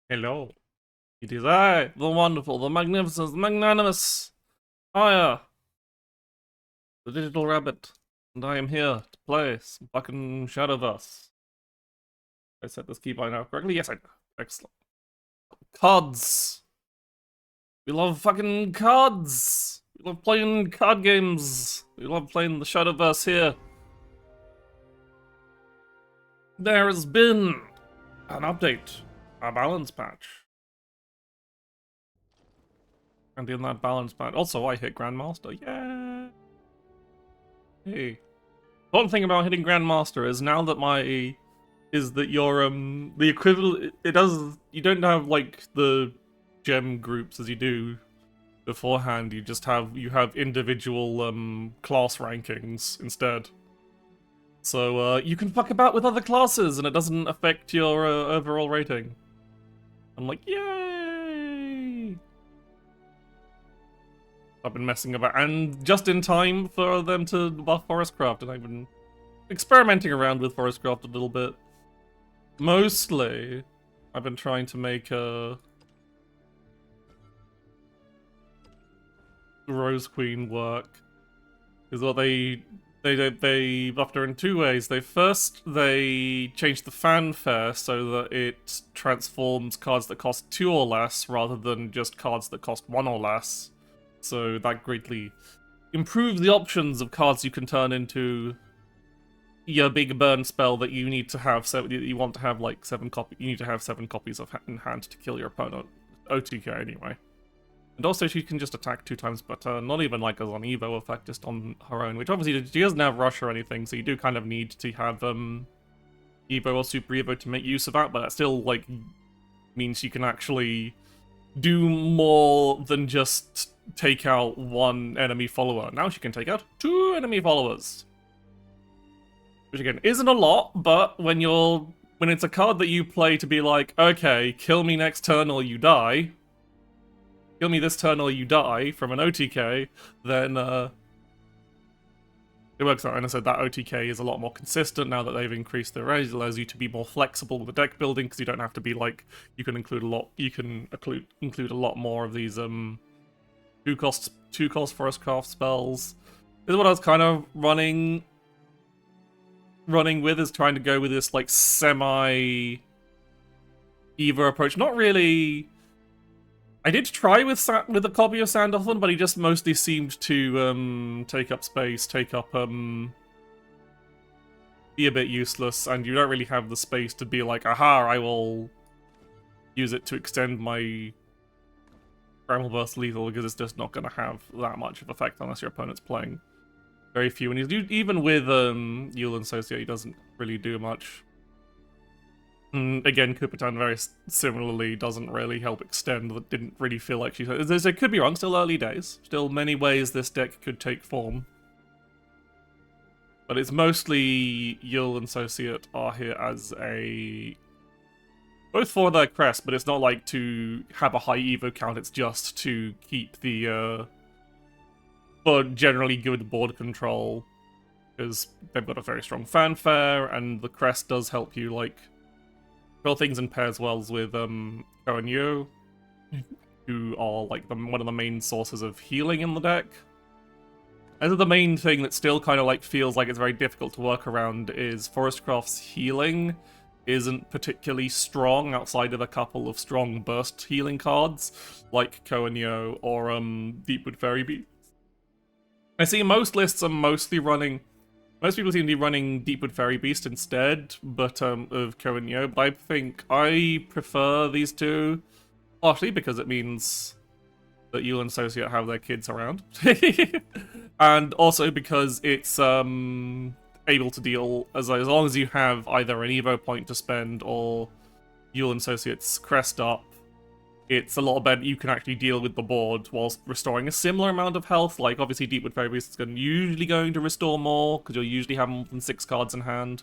Hello. It is I, the wonderful, the magnificent, the magnanimous, Aya, the digital rabbit, and I am here to play some fucking Shadowverse. I set this keybind out correctly? Yes, I did. Excellent. Cards. We love fucking cards. We love playing card games. We love playing the Shadowverse here. There has been an update, a balance patch. And in that balance patch, also I hit Grandmaster. Yeah. Hey. One thing about hitting Grandmaster is now that your the equivalent, you don't have like the gem groups as you do beforehand. You have individual class rankings instead. So you can fuck about with other classes and it doesn't affect your overall rating. I'm like, yay! I've been messing about, and just in time for them to buff Forestcraft, and I've been experimenting around with Forestcraft a little bit. Mostly, I've been trying to make Rose Queen work. Is what they buffed her in two ways. They changed the fanfare so that it transforms cards that cost 2 or less rather than just cards that cost 1 or less. So that greatly improves the options of cards you can turn into your big burn spell that you need to have. So you want to have like 7 copies. You need to have 7 copies of in hand to kill your opponent. OTK anyway. And also she can just attack 2 times per turn, not even like as an Evo effect, just on her own. Which obviously she doesn't have rush or anything, so you do kind of need to have Evo or Super Evo to make use of that. But that still like means you can actually do more than just take out 1 enemy follower. Now she can take out 2 enemy followers. Which again, isn't a lot, but when it's a card that you play to be like, okay, kill me next turn or you die, kill me this turn or you die from an OTK, then it works out. And I said that OTK is a lot more consistent now that they've increased the range. It allows you to be more flexible with the deck building because you don't have to be like, you can include a lot more of these 2-cost Forestcraft spells. This is what I was kind of running with, is trying to go with this like semi Evo approach. Not really. I did try with a copy of Sandalphon, but he just mostly seemed to take up space, be a bit useless, and you don't really have the space to be like, aha, I will use it to extend my Brambles lethal, because it's just not going to have that much of effect unless your opponent's playing very few. And even with Yule and Socia, he doesn't really do much. Again, Kupitan very similarly doesn't really help extend. That didn't really feel like she... It could be wrong, still early days. Still many ways this deck could take form. But it's mostly Yule and Sociate are here as a... both for their crest, but it's not like to have a high Evo count, it's just to keep the... for generally good board control. Because they've got a very strong fanfare, and the crest does help you, like... control things in pairs wells with Ko and Yo, who are like one of the main sources of healing in the deck. And the main thing that still kind of like feels like it's very difficult to work around is Forestcraft's healing isn't particularly strong outside of a couple of strong burst healing cards like Ko and Yo or Deepwood Fairy Beast. I see most lists are mostly running. Most people seem to be running Deepwood Fairy Beast instead, but of Ko and Yo. But I think I prefer these two, partially because it means that Yule and Sociate have their kids around, and also because it's able to deal as long as you have either an Evo point to spend or Yule and Sociate's crest up. It's a lot better. You can actually deal with the board whilst restoring a similar amount of health. Like, obviously, Deepwood Fairy Beast is usually going to restore more, because you'll usually have more than 6 cards in hand.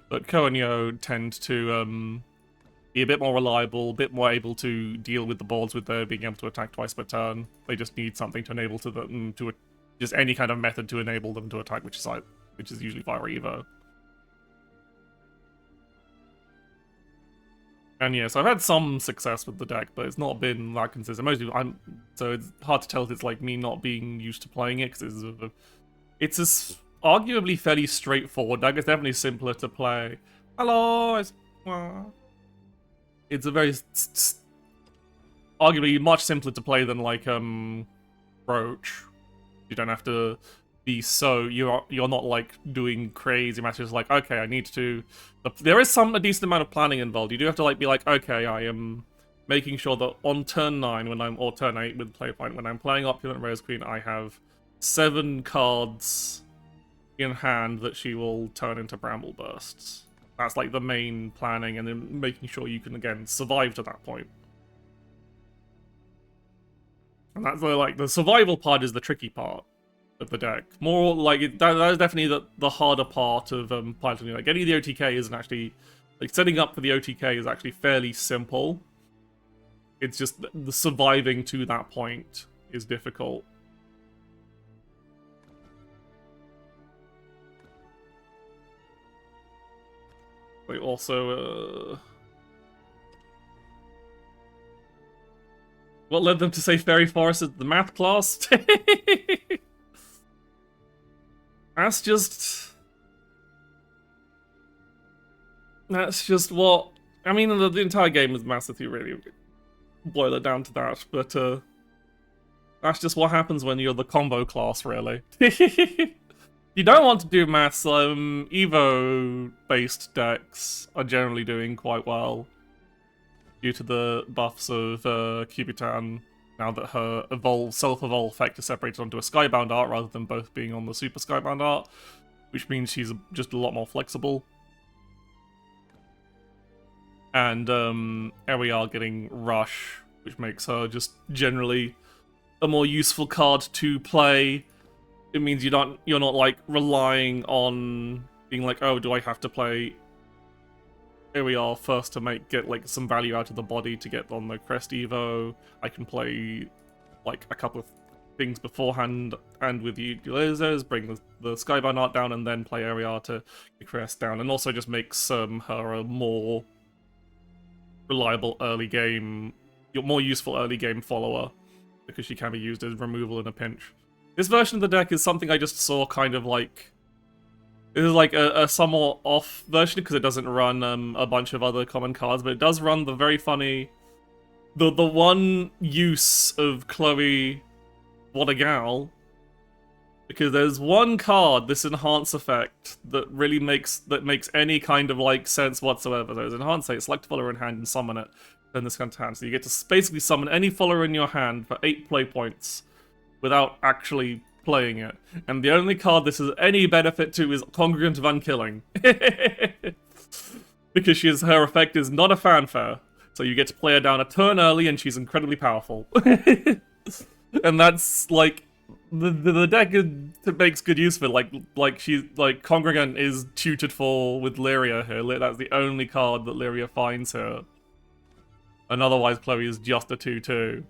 But Ko and Yo tend to be a bit more reliable, a bit more able to deal with the boards with their being able to attack twice per turn. They just need something to enable them to just any kind of method to enable them to attack, which is usually via Evo. And yeah, so I've had some success with the deck, but it's not been that consistent. Mostly, so it's hard to tell if it's like me not being used to playing it, because it's a arguably fairly straightforward deck. It's definitely simpler to play. Hello, it's a very arguably much simpler to play than like Roach. You don't have to be so you're not like doing crazy matches like, okay, I need to. There is a decent amount of planning involved. You do have to like be like, okay, I am making sure that on turn 9 or turn 8 with Playpoint, when I'm playing Opulent Rose Queen, I have 7 cards in hand that she will turn into Bramble Bursts. That's like the main planning, and then making sure you can again survive to that point. And that's like the survival part is the tricky part of the deck. More like that is definitely the harder part of piloting. Like getting the OTK isn't actually like setting up for the OTK is actually fairly simple. It's just the surviving to that point is difficult. They also what led them to say Fairy Forest is the math class? That's just what... I mean, the entire game is math if you really boil it down to that, but that's just what happens when you're the combo class, really. You don't want to do maths, Evo-based decks are generally doing quite well due to the buffs of Cubitan, now that her self-evolve effect is separated onto a Skybound art rather than both being on the Super Skybound art, which means she's just a lot more flexible. And here we are getting Rush, which makes her just generally a more useful card to play. It means you're not like relying on being like, oh, do I have to play here we are first to get like some value out of the body to get on the Crest Evo. I can play like a couple of things beforehand and with the lasers, bring the Skybound art down, and then play Area to get Crest down, and also just makes her a more reliable early game, more useful early game follower, because she can be used as removal in a pinch. This version of the deck is something I just saw kind of like... This is like a somewhat off version because it doesn't run a bunch of other common cards, but it does run the very funny... The one use of Chloe What a Gal, because there's one card, this enhance effect, that really makes any kind of like sense whatsoever. There's enhance it, select a follower in hand and summon it, then this comes to hand. So you get to basically summon any follower in your hand for 8 play points without actually playing it. And the only card this has any benefit to is Congregant of Unkilling. Because her effect is not a fanfare. So you get to play her down a turn early and she's incredibly powerful. And that's like the deck makes good use of it. Like she's like Congregant is tutored for with Lyria here. That's the only card that Lyria finds here. And otherwise Chloe is just a 2/2.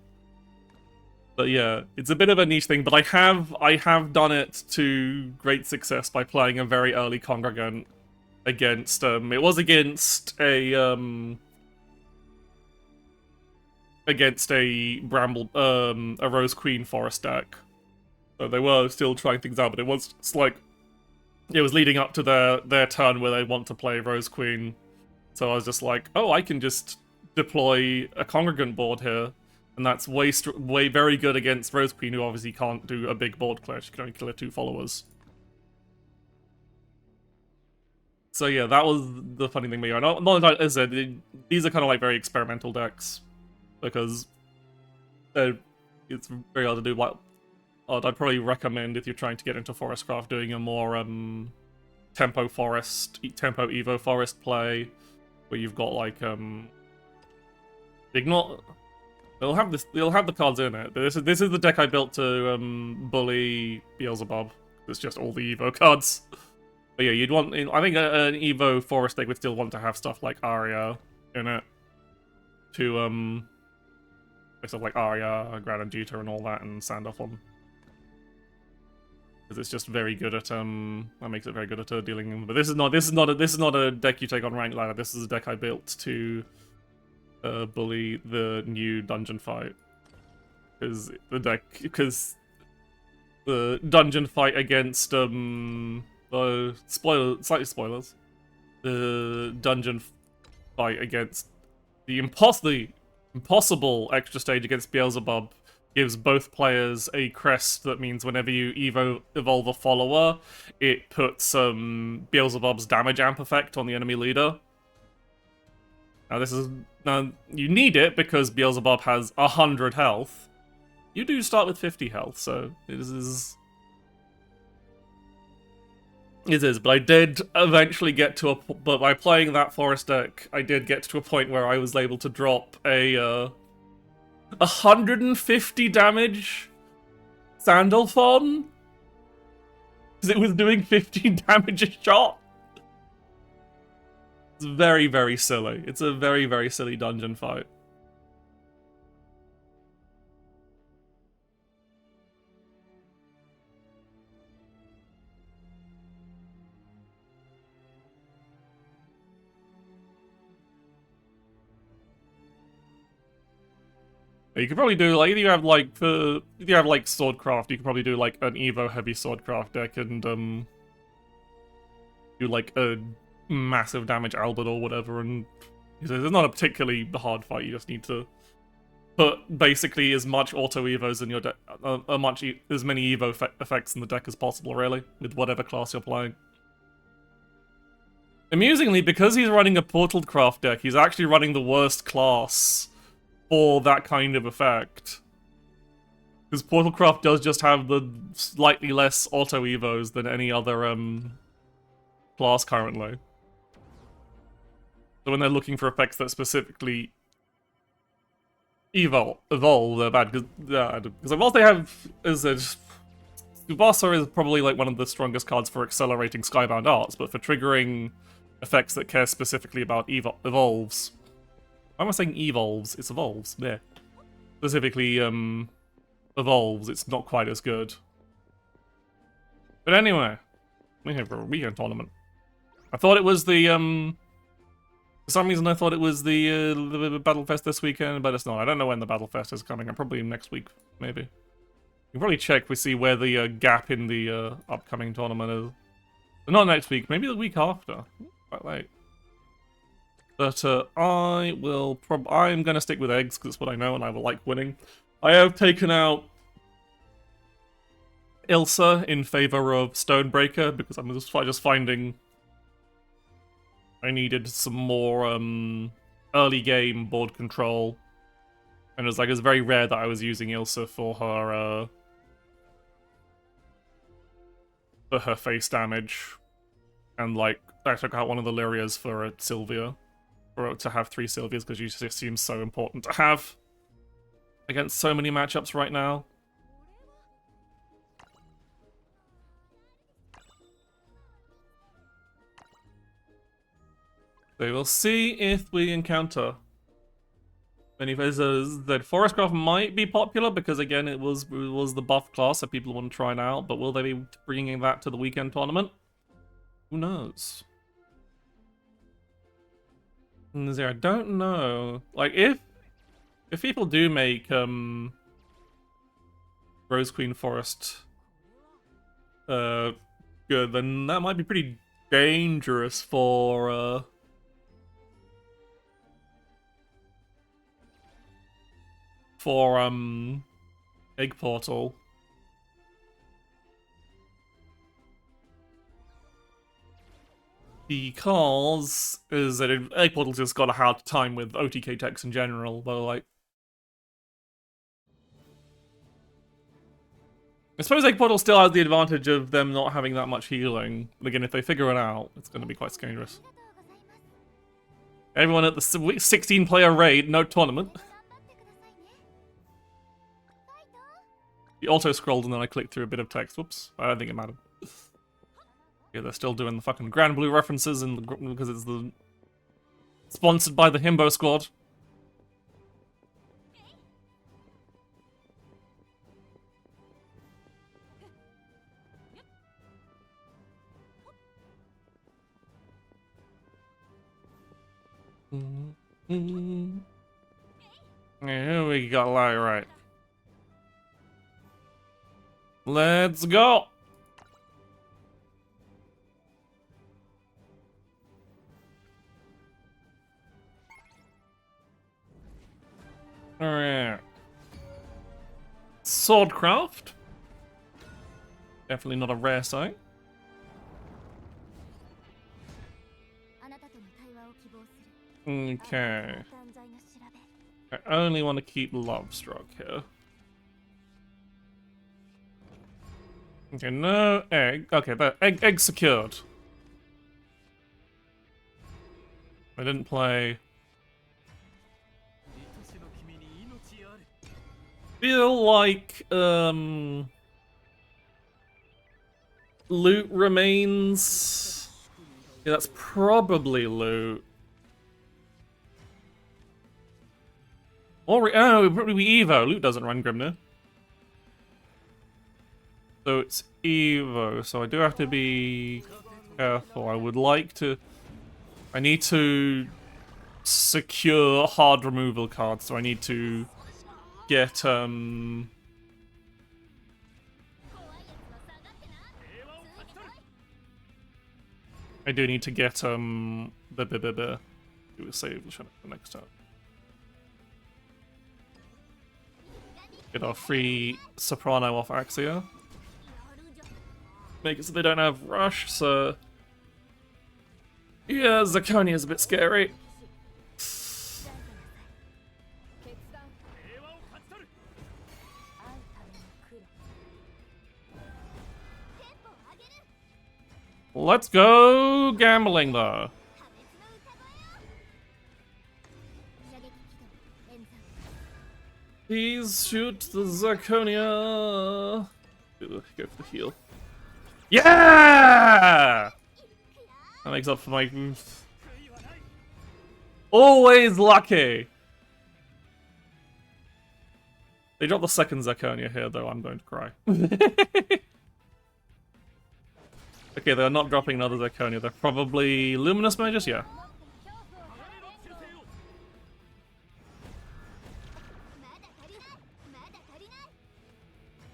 But yeah, it's a bit of a niche thing, but I have done it to great success by playing a very early Congregant against it was against a Bramble a Rose Queen Forest deck. So they were still trying things out, but it was like it was leading up to their turn where they want to play Rose Queen. So I was just like, oh, I can just deploy a Congregant board here. And that's way very good against Rose Queen, who obviously can't do a big board clear. She can only clear 2 followers. So yeah, that was the funny thing. But as I said, these are kind of like very experimental decks, because it's very hard to do. Like, I'd probably recommend if you're trying to get into Forestcraft, doing a more tempo Evo Forest play, where you've got like ignore. They'll have the cards in it. This is the deck I built to bully Beelzebub. It's just all the Evo cards. But yeah, you'd want... I think an Evo Forest deck would still want to have stuff like Aria in it. To, stuff like Aria, Granadjuta and all that, and Sandalphon. because it's just very good at that makes it very good at dealing. But this is not a deck you take on ranked ladder. This is a deck I built to bully the new dungeon fight, because the dungeon fight against slightly spoilers. The dungeon fight against the impossible extra stage against Beelzebub gives both players a crest that means whenever you evolve a follower, it puts Beelzebub's damage amp effect on the enemy leader. Now you need it because Beelzebub has 100 health. You do start with 50 health, so it is. But I did eventually get to but by playing that forest deck, I did get to a point where I was able to drop a 150 damage Sandalphon, because it was doing 15 damage a shot. It's very, very silly. It's a very, very silly dungeon fight. You could probably do, like, if you have Swordcraft, you could probably do, like, an Evo heavy Swordcraft deck and, do, like, a massive damage Albert or whatever, and it's not a particularly hard fight. You just need to put basically as much auto-Evos in your deck, as many Evo effects in the deck as possible, really, with whatever class you're playing. Amusingly, because he's running a Portaled Craft deck, he's actually running the worst class for that kind of effect. Because Portalcraft does just have the slightly less auto-evos than any other class currently. So when they're looking for effects that specifically evolve, they're bad. Because whilst they have Tsubasa is probably like one of the strongest cards for accelerating Skybound Arts, but for triggering effects that care specifically about evolves. Why am I saying evolves? It's evolves. Yeah. Specifically, evolves. It's not quite as good. But anyway, we're here for a weekend tournament. I thought it was the for some reason I thought it was the Battle Fest this weekend, but it's not. I don't know when the Battle Fest is coming. Probably next week, maybe. You can probably check. We see where the gap in the upcoming tournament is. But not next week. Maybe the week after. Quite late. But I'm gonna stick with eggs because it's what I know and I will like winning. I have taken out Ilsa in favor of Stonebreaker because I'm just finding I needed some more early game board control, and it's very rare that I was using Ilsa for her face damage, and like I took out one of the Lyrias for Sylvia. Or to have 3 Sylvias, because she just seems so important to have against so many matchups right now. So we'll see if we encounter many visitors. That Forestcraft might be popular because again it was the buff class, so people want to try it out. But will they be bringing that to the weekend tournament? Who knows? I don't know. Like, if people do make Rose Queen Forest good, then that might be pretty dangerous for Egg Portal. Because Egg Portal's just got a hard time with OTK techs in general, but like I suppose Egg Portal still has the advantage of them not having that much healing. But again, if they figure it out, it's going to be quite dangerous. Everyone at the 16-player raid, no tournament. He auto-scrolled and then I clicked through a bit of text. Whoops, I don't think it mattered. Yeah, they're still doing the fucking Grand Blue references because it's sponsored by the Himbo Squad. Mm. Here we go, right. Let's go! Alright. Swordcraft. Definitely not a rare sight. Okay. I only want to keep Lovestruck here. Okay, no egg. Okay, but egg secured. I didn't play. Feel like loot remains. Yeah, that's probably loot. Or oh, it would probably be Evo. Loot doesn't run Grimnir. So it's Evo. So I do have to be careful. I would like to. I need to secure hard removal cards. So I need to get I do need to get do a save the next time. Get our free Soprano off Axia. Make it so they don't have rush, so yeah, Zirconia's a bit scary. Let's go gambling though. Please shoot the Zirconia. Go for the heal. Yeah! That makes up for my... Always lucky! They dropped the second Zirconia here, though. I'm going to cry. Okay, they're not dropping another Zirconia. They're probably Luminous Mages? Yeah.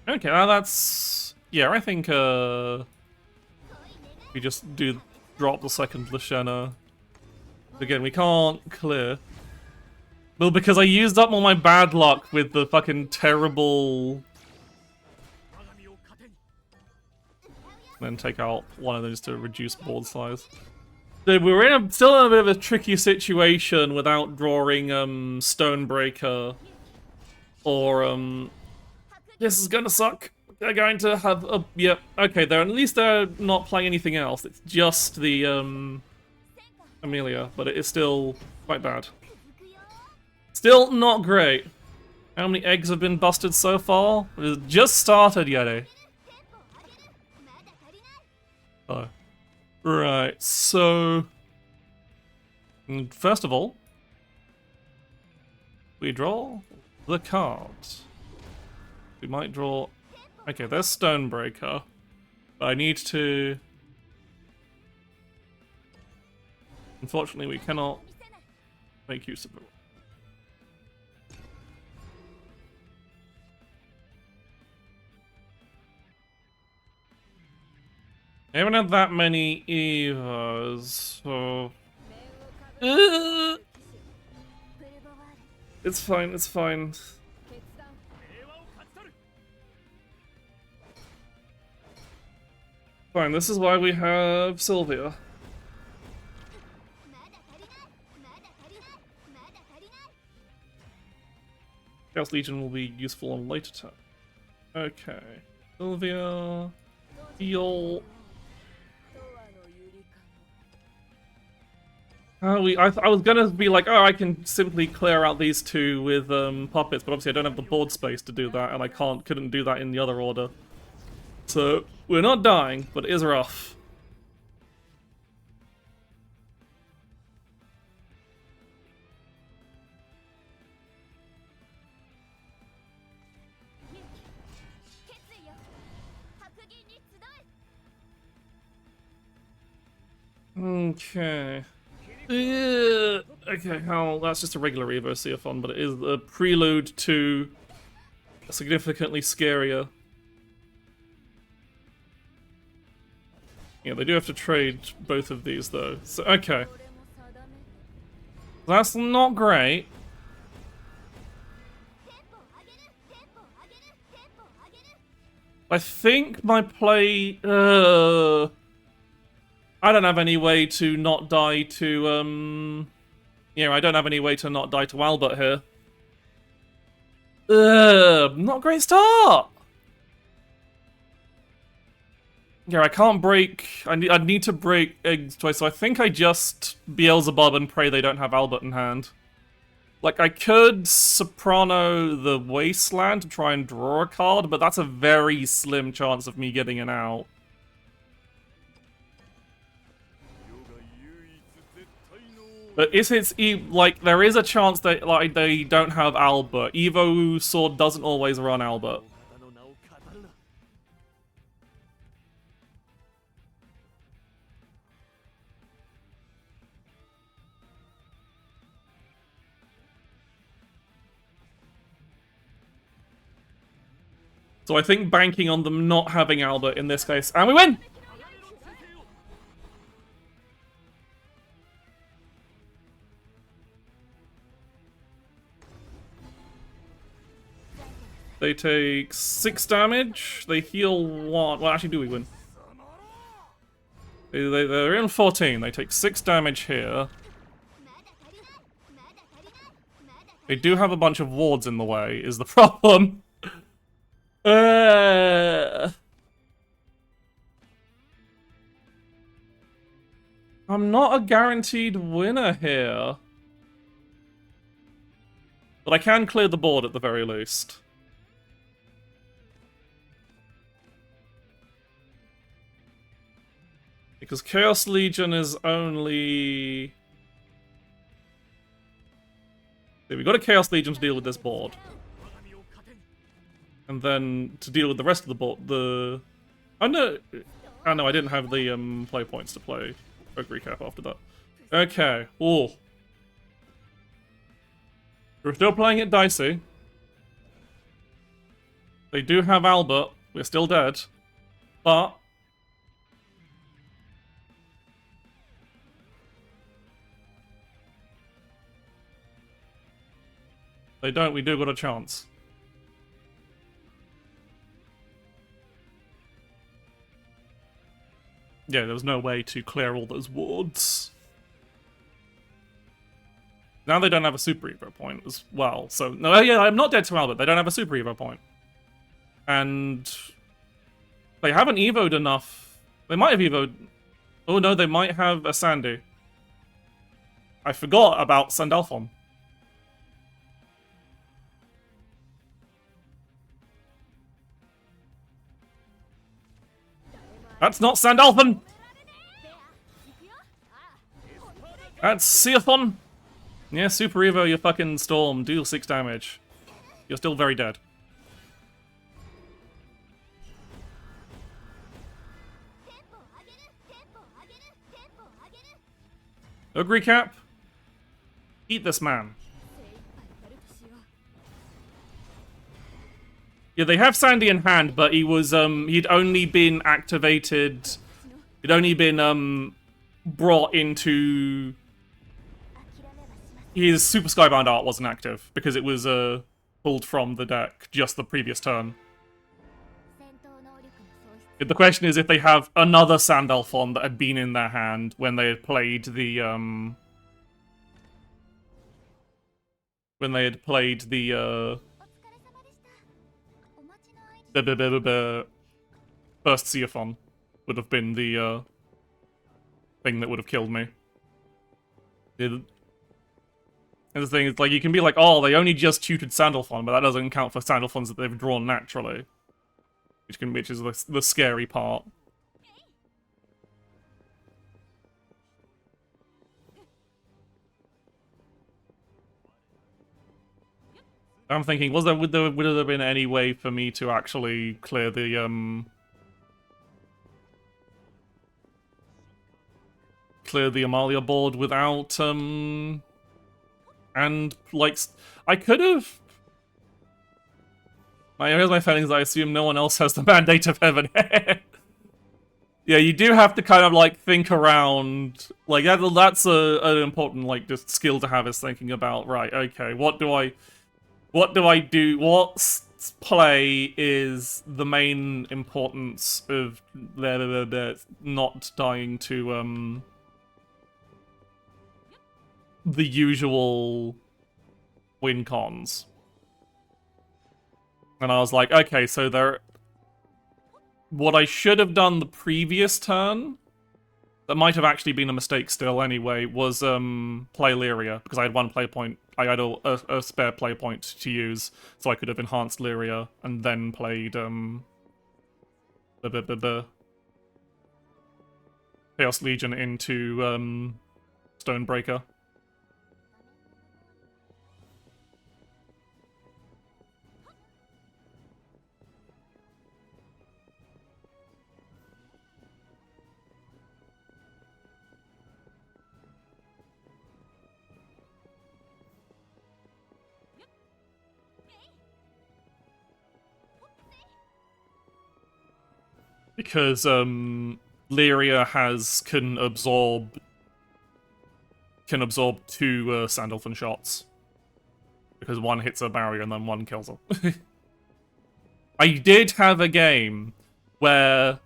Okay, now that's... Yeah, I think, we just drop the second Lashana. Again, we can't clear. Well, because I used up all my bad luck with the fucking terrible... Then take out one of those to reduce board size. So we're still in a bit of a tricky situation without drawing, Stonebreaker. Or, this is gonna suck. They're going to have a... Yep, okay, at least they're not playing anything else. It's just the, Amelia, but it is still quite bad. Still not great. How many eggs have been busted so far? It just started yet, eh? Oh. Right, so... First of all, we draw the cards. We might draw... Okay, there's Stonebreaker. But I need to... Unfortunately, we cannot make use of it. I haven't had that many Evas, so... It's fine, it's fine. Fine, this is why we have Sylvia. Chaos Legion will be useful on later time. Okay. Sylvia... Heal... I was gonna be like, oh, I can simply clear out these two with puppets, but obviously I don't have the board space to do that, and I couldn't do that in the other order. So we're not dying, but it is rough. Okay. Okay, how that's just a regular Evo Seathon, but it is the prelude to a significantly scarier. Yeah, they do have to trade both of these though. So okay. That's not great. I think my play I don't have any way to not die to yeah, I don't have any way to not die to Albert here. Not a great start. Yeah, I can't break. I'd need to break eggs twice, so I think I just Beelzebub and pray they don't have Albert in hand. Like, I could Soprano the Wasteland to try and draw a card, but that's a very slim chance of me getting an out. But if it's like, there is a chance that like they don't have Albert. Evo Sword doesn't always run Albert. So I think banking on them not having Albert in this case, and we win! They take 6 damage, they heal 1. Well, actually, do we win? They're in 14, they take 6 damage here. They do have a bunch of wards in the way, is the problem. I'm not a guaranteed winner here. But I can clear the board at the very least. Because Chaos Legion is only... Okay, we got a Chaos Legion to deal with this board. And then to deal with the rest of the board, Oh no, I didn't have the play points to play a recap after that. Okay, ooh. We're still playing it dicey. They do have Albert, we're still dead. But... they don't, we do got a chance. Yeah, there was no way to clear all those wards. Now they don't have a Super Evo point as well, so... No, yeah, I'm not dead to Albert, they don't have a Super Evo point. And... they haven't Evo'd enough. They might have Evo'd... oh no, they might have a Sandy. I forgot about Sandalphon. That's not Sandalphon! That's Seathon! Yeah, Super Evo, you fucking Storm. Deal 6 damage. You're still very dead. Ogre Cap? Eat this man. Yeah, they have Sandy in hand, but he was, he'd only been activated... he'd only been, brought into... his Super Skybound art wasn't active, because it was, pulled from the deck just the previous turn. The question is if they have another Sandalphon that had been in their hand when they had played the, when they had played the first Seathon would have been the thing that would have killed me. And the thing is, like, you can be like, oh, they only just tutored Sandalphon, but that doesn't count for Sandalphons that they've drawn naturally. Which is the scary part. I'm thinking, would there have been any way for me to actually clear the Amalia board without And, like, I could have... Here's my feelings, I assume no one else has the Mandate of Heaven. Yeah, you do have to kind of, like, think around... Like, that's an important, like, just skill to have, is thinking about, right, okay, what do I do? What play is the main importance of not dying to, the usual win cons? And I was like, okay, so what I should have done the previous turn, that might have actually been a mistake still anyway, was play Lyria, because I had one play point. I had a spare play point to use, so I could have enhanced Lyria and then played Chaos Legion into Stonebreaker. Because Lyria can absorb 2 Sandalphon shots. Because one hits a barrier and then one kills her. I did have a game where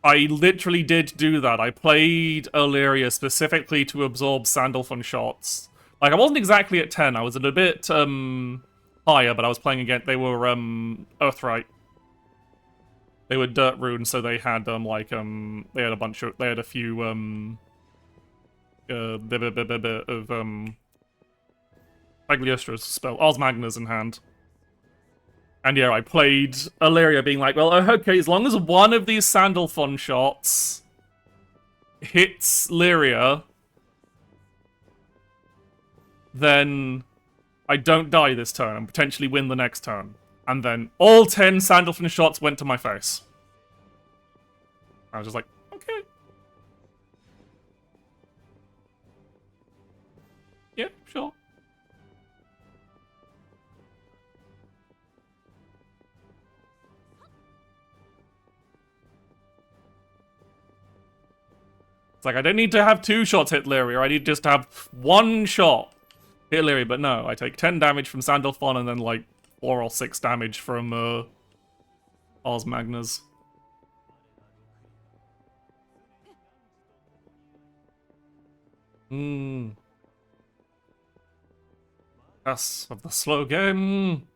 I literally did do that. I played Illyria specifically to absorb Sandalphon shots. Like, I wasn't exactly at 10, I was at a bit higher, but I was playing against... They were Earthright. They were Dirt Rune, so they had they had a bunch of... They had a few of Cagliostro's spell, Ars Magna's in hand. And yeah, I played Illyria being like, well, okay, as long as one of these Sandalphon shots hits Lyria, then I don't die this turn and potentially win the next turn. And then all 10 Sandalphon shots went to my face. I was just like, okay. Yeah, sure. It's like, I don't need to have 2 shots hit Lyria, I need just to have 1 shot hit Lyria, but no, I take 10 damage from Sandalphon and then, like, 4 or 6 damage from, Ars Magna's. Yes, of the slow game.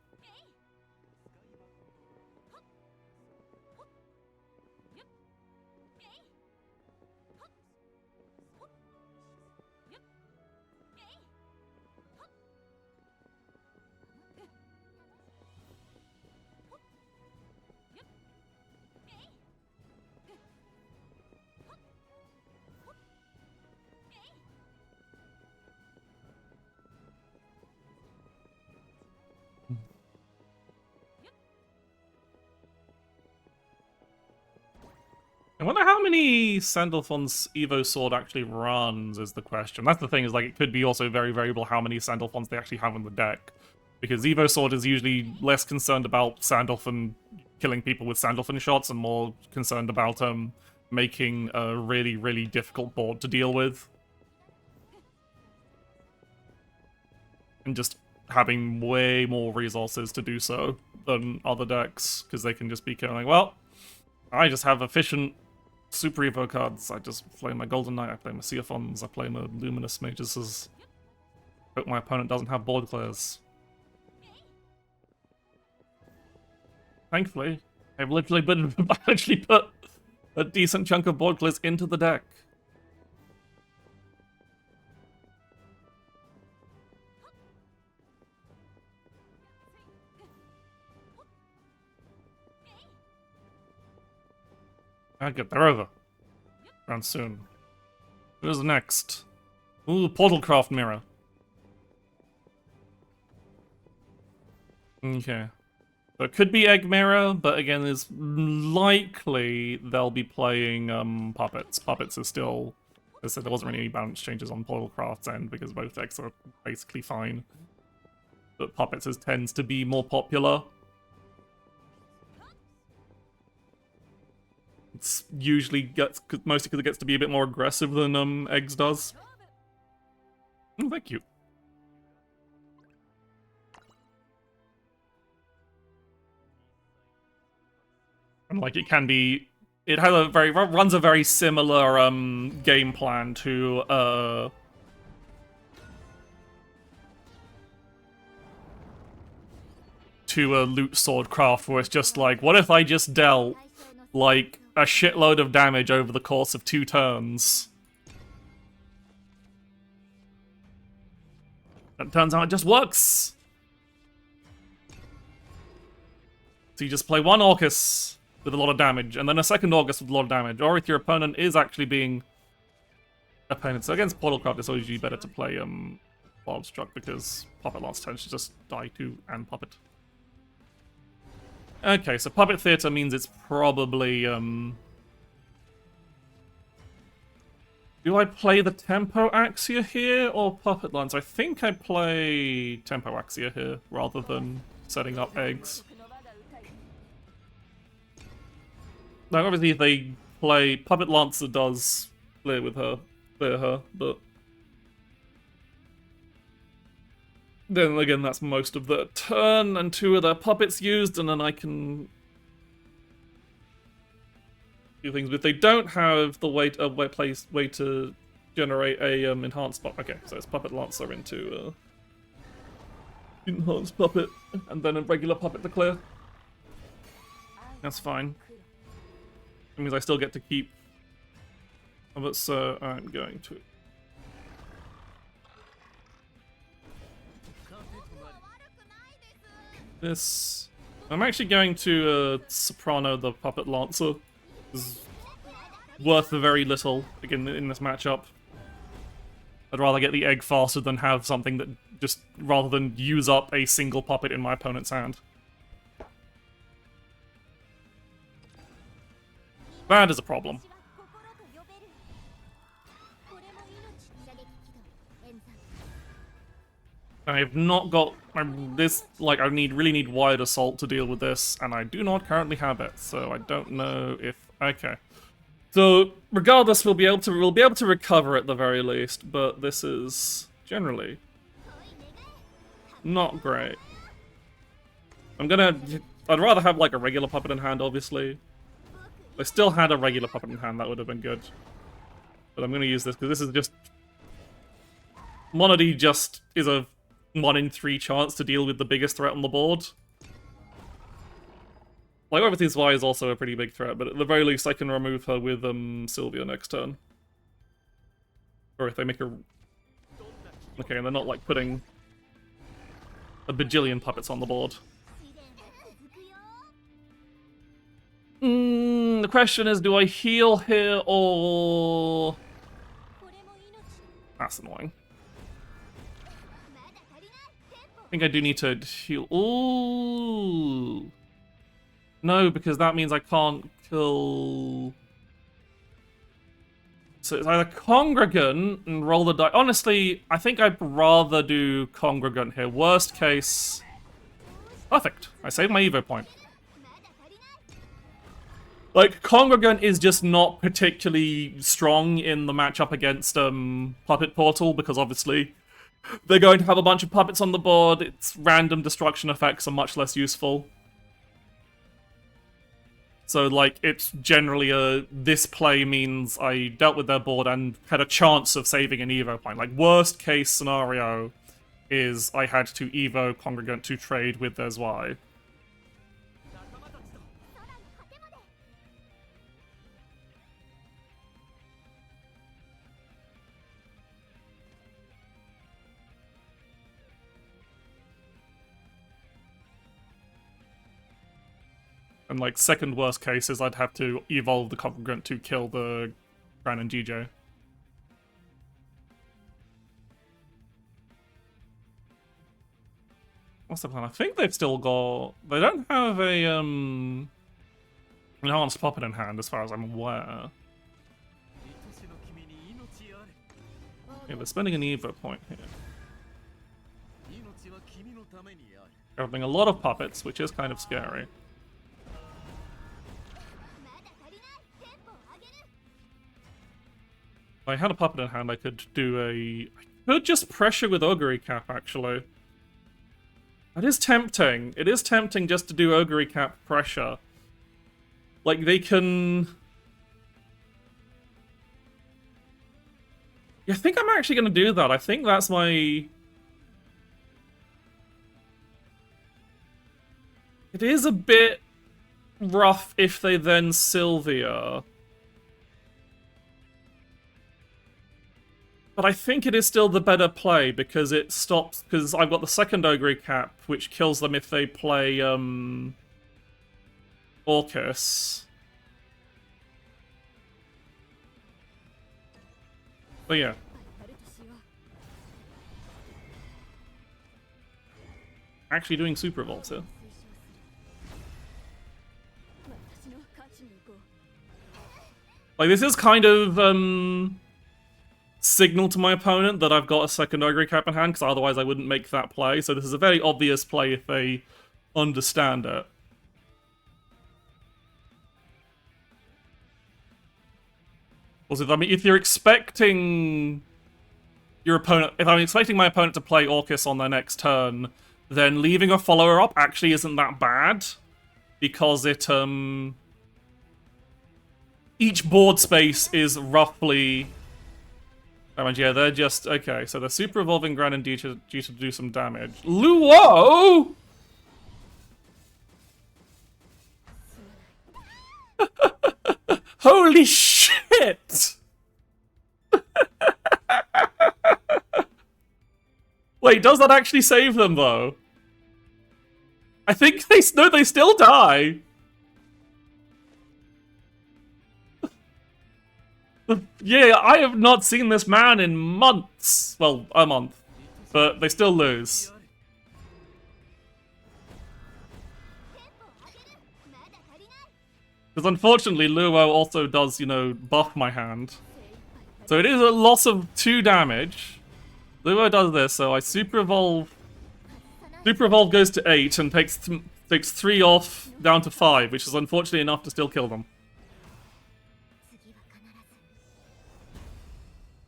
I wonder how many Sandalphon's Evo Sword actually runs, is the question. That's the thing, is like, it could be also very variable how many Sandalphons they actually have in the deck. Because Evo Sword is usually less concerned about Sandalphon killing people with Sandalphon shots and more concerned about making a really, really difficult board to deal with. And just having way more resources to do so than other decks, because they can just be kind of like, well, I just have efficient Super Evo cards. I just play my Golden Knight, I play my Seaphons, I play my Luminous Mages. Hope my opponent doesn't have board clears. Thankfully, I've literally put a decent chunk of board clears into the deck. I'll get there over. Around soon. Who's next? Ooh, Portalcraft Mirror. Okay. So it could be Egg Mirror, but again, it's likely they'll be playing Puppets. Puppets is still I said there wasn't really any balance changes on Portalcraft's end because both decks are basically fine. But Puppets tends to be more popular. It's usually mostly because it gets to be a bit more aggressive than Eggs does. Oh, thank you. And like it can be, it has a runs a very similar game plan to Loot Sword Craft, where it's just like, what if I just dealt like a shitload of damage over the course of 2 turns? And it turns out it just works. So you just play one Orcus with a lot of damage, and then a second Orcus with a lot of damage, or if your opponent is actually being a pain. So against Portalcraft, it's usually better to play Wild Struck, because Puppet Lance tends to just die too, and Puppet. Okay, so Puppet Theater means it's probably, do I play the Tempo Axia here, or Puppet Lance? I think I play Tempo Axia here, rather than setting up Eggs. Now, obviously, if they play Puppet Lancer does clear her, but then again, that's most of the turn, and 2 of their puppets used, and then I can do things. But if they don't have the way to generate a enhanced puppet, okay, so it's Puppet Lancer into enhanced puppet, and then a regular puppet to clear. That's fine. It means I still get to keep. But so I'm going to. This. I'm actually going to Soprano the Puppet Lancer. This is worth very little again in this matchup. I'd rather get the egg faster than have something that just rather than use up a single puppet in my opponent's hand. That is a problem. I have not got this. Like, I really need Wide Assault to deal with this, and I do not currently have it. So I don't know if okay. So regardless, we'll be able to recover at the very least. But this is generally not great. I'd rather have like a regular puppet in hand, obviously. If I still had a regular puppet in hand, that would have been good. But I'm going to use this, because this is just... Monody just is a 1 in 3 chance to deal with the biggest threat on the board. Like, Everything's Y is also a pretty big threat, but at the very least I can remove her with Sylvia next turn. Or if they make her... Okay, and they're not, like, putting a bajillion puppets on the board. The question is, do I heal here or... That's annoying. I think I do need to heal. Ooh. No, because that means I can't kill... So it's either Congregant and roll the die. Honestly, I think I'd rather do Congregant here. Worst case... Perfect. I saved my Evo point. Like, Congregant is just not particularly strong in the matchup against Puppet Portal, because obviously they're going to have a bunch of puppets on the board. Its random destruction effects are much less useful. So, like, it's generally this play means I dealt with their board and had a chance of saving an Evo point. Like, worst case scenario is I had to Evo Congregant to trade with their Zwei. And, like, second worst case is I'd have to evolve the Congregant to kill the Gran and GJ. What's the plan? I think they've still got... They don't have a, enhanced puppet in hand, as far as I'm aware. Yeah, they're spending an Evo point here. Having a lot of puppets, which is kind of scary. If I had a puppet in hand, I could do a... I could just pressure with Augury Cap, actually. That is tempting. It is tempting just to do Augury Cap pressure. Like, they can... Yeah, I think I'm actually going to do that. I think that's my... It is a bit rough if they then Sylvia. But I think it is still the better play because it stops... Because I've got the second Augury Cap, which kills them if they play, Orcus. But yeah. Actually doing Super Evolves here. Like, this is kind of, signal to my opponent that I've got a second Augury Cap in hand, because otherwise I wouldn't make that play. So this is a very obvious play if they understand it. Also, I mean, if you're expecting your opponent... If I'm expecting my opponent to play Orcus on their next turn, then leaving a follower up actually isn't that bad. Because it, each board space is roughly... And yeah, they're just... Okay, so they're Super Evolving Gran and due to do some damage. Luo! Holy shit! Wait, does that actually save them, though? I think they... No, they still die! Yeah, I have not seen this man in months. Well, a month. But they still lose. Because unfortunately, Luo also does, you know, buff my hand. So it is a loss of 2 damage. Luo does this, so I Super Evolve. Super Evolve goes to 8 and takes 3 off down to 5, which is unfortunately enough to still kill them.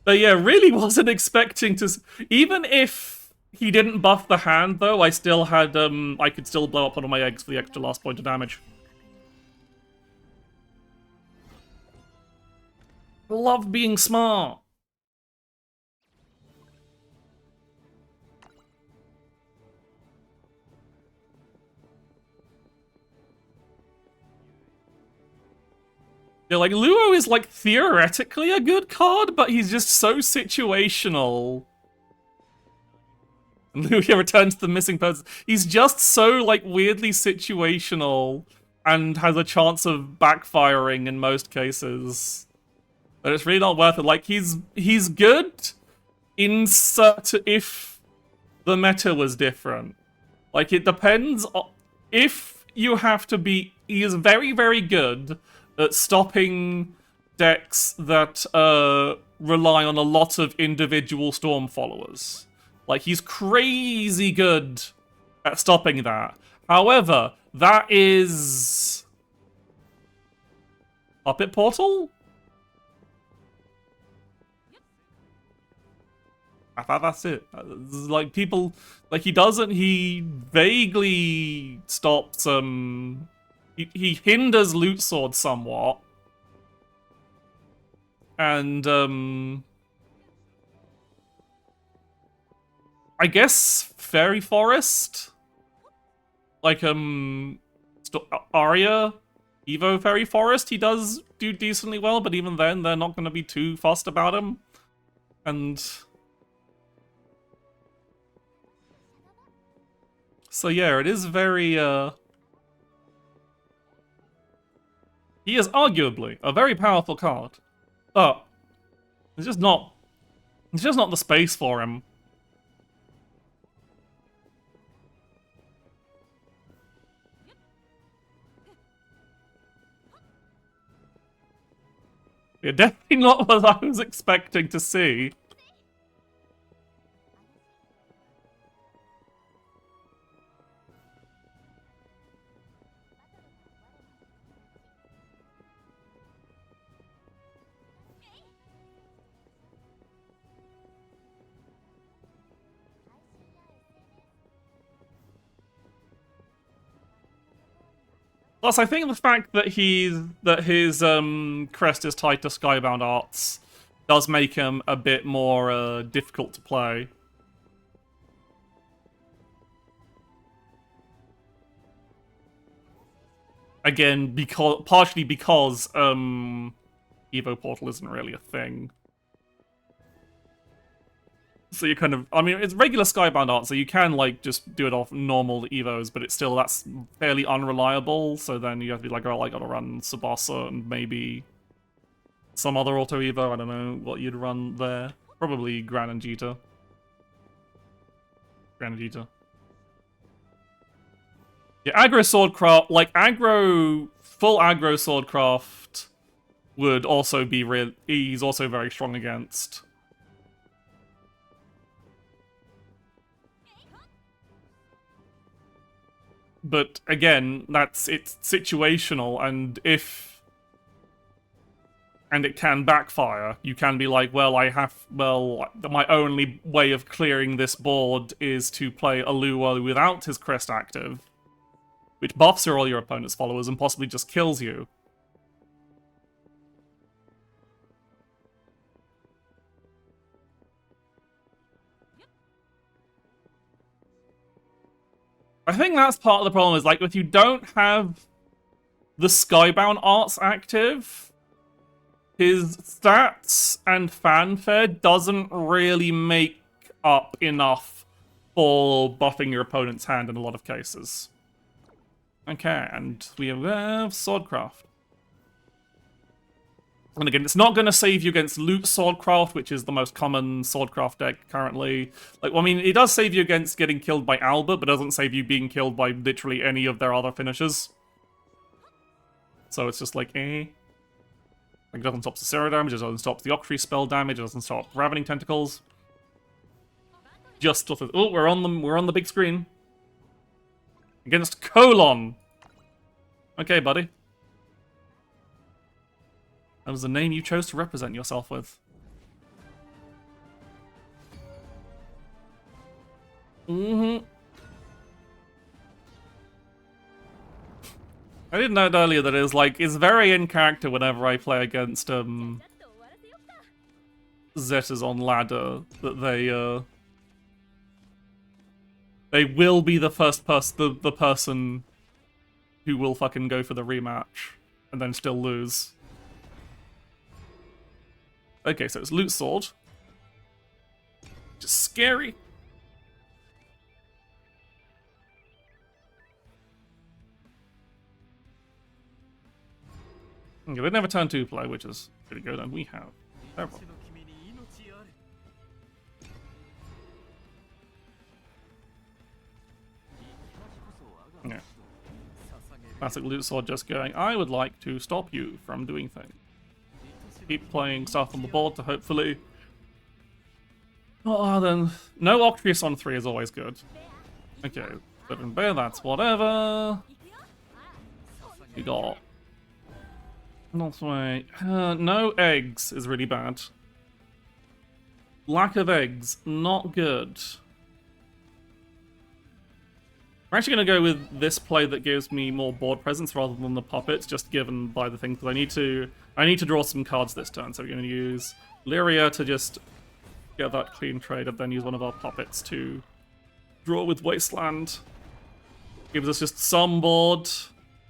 But yeah, really wasn't expecting to... Even if he didn't buff the hand, though, I still had, I could still blow up one of my eggs for the extra last point of damage. Love being smart. Yeah, like, Luo is, like, theoretically a good card, but he's just so situational. And Luo returns to the missing person. He's just so, like, weirdly situational and has a chance of backfiring in most cases. But it's really not worth it. Like, he's good if the meta was different. Like, it depends on... If you have to be... He is very, very good at stopping decks that rely on a lot of individual Storm followers. Like, he's crazy good at stopping that. However, that is... Puppet Portal? I thought that's it. Like, people... Like, he vaguely stops, He hinders Loot Sword somewhat. And, I guess Fairy Forest? Like, Arya? Evo Fairy Forest, he does do decently well, but even then, they're not going to be too fussed about him. And... So yeah, it is very, He is arguably a very powerful card, but it's just not the space for him. Yeah, definitely not what I was expecting to see. Plus, I think the fact that his crest is tied to Skybound Arts does make him a bit more difficult to play. Again, partially because Evo Portal isn't really a thing. So you kind of, I mean, it's regular Skybound art, so you can, like, just do it off normal Evos, but it's still, that's fairly unreliable, so then you have to be like, oh, I gotta run Tsubasa and maybe some other Auto Evo, I don't know what you'd run there. Probably Granagita. Granagita. Yeah, aggro Swordcraft, like, full aggro Swordcraft would also be he's also very strong against. But again, it's situational, and it can backfire. You can be like, well, my only way of clearing this board is to play Aluwa without his crest active, which buffs all your opponent's followers and possibly just kills you. I think that's part of the problem, is like, if you don't have the Skybound Arts active, his stats and fanfare doesn't really make up enough for buffing your opponent's hand in a lot of cases. Okay, and we have Swordcraft. And again, it's not going to save you against Loot Swordcraft, which is the most common Swordcraft deck currently. Like, well, I mean, it does save you against getting killed by Albert, but doesn't save you being killed by literally any of their other finishers. So it's just like, eh. Like, it doesn't stop the Zero damage, it doesn't stop the Octree spell damage, it doesn't stop Ravening Tentacles. Just stuff. Oh, we're on the big screen. Against Colon. Okay, buddy. That was the name you chose to represent yourself with. I didn't note earlier that it's very in character whenever I play against Zetas on ladder, that they will be the the person who will fucking go for the rematch and then still lose. Okay, so it's Loot Sword. Just scary. Okay, they never turn 2 play, which is pretty good, and we have several. Yeah. Classic Loot Sword just going, I would like to stop you from doing things. Keep playing stuff on the board to hopefully... Oh, then... No Octrius on 3 is always good. Okay, but in Bear, that's whatever. We got... Not way. No eggs is really bad. Lack of eggs, not good. I'm actually going to go with this play that gives me more board presence rather than the puppets, just given by the thing, because I need to draw some cards this turn, so we're going to use Lyria to just get that clean trade, and then use one of our puppets to draw with Wasteland. Gives us just some board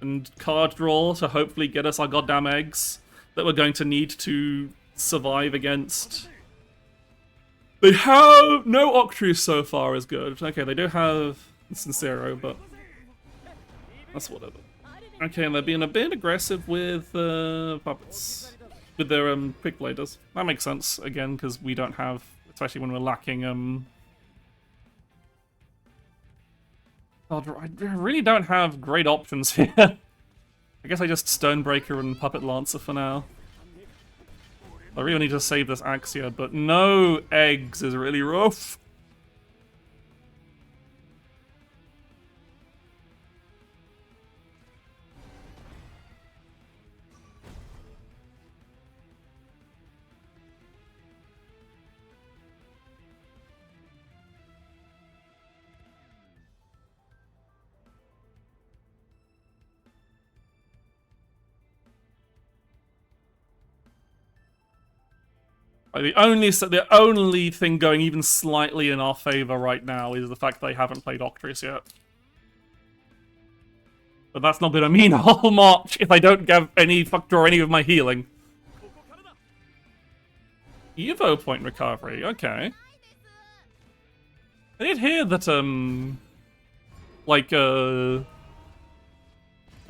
and card draw to hopefully get us our goddamn eggs that we're going to need to survive against. They have no Octrius so far is good. Okay, they do have Sincero, but that's whatever. Okay, and they're being a bit aggressive with puppets, with their quick bladers. That makes sense again because we don't have, especially when we're lacking God, I really don't have great options here. I guess I just Stonebreaker and Puppet Lancer for now. I really need to save this Axia, but no eggs is really rough. The only thing going even slightly in our favor right now is the fact they haven't played Octris yet. But that's not gonna mean a whole much if I don't get any draw any of my healing. Evo point recovery, okay. I did hear that,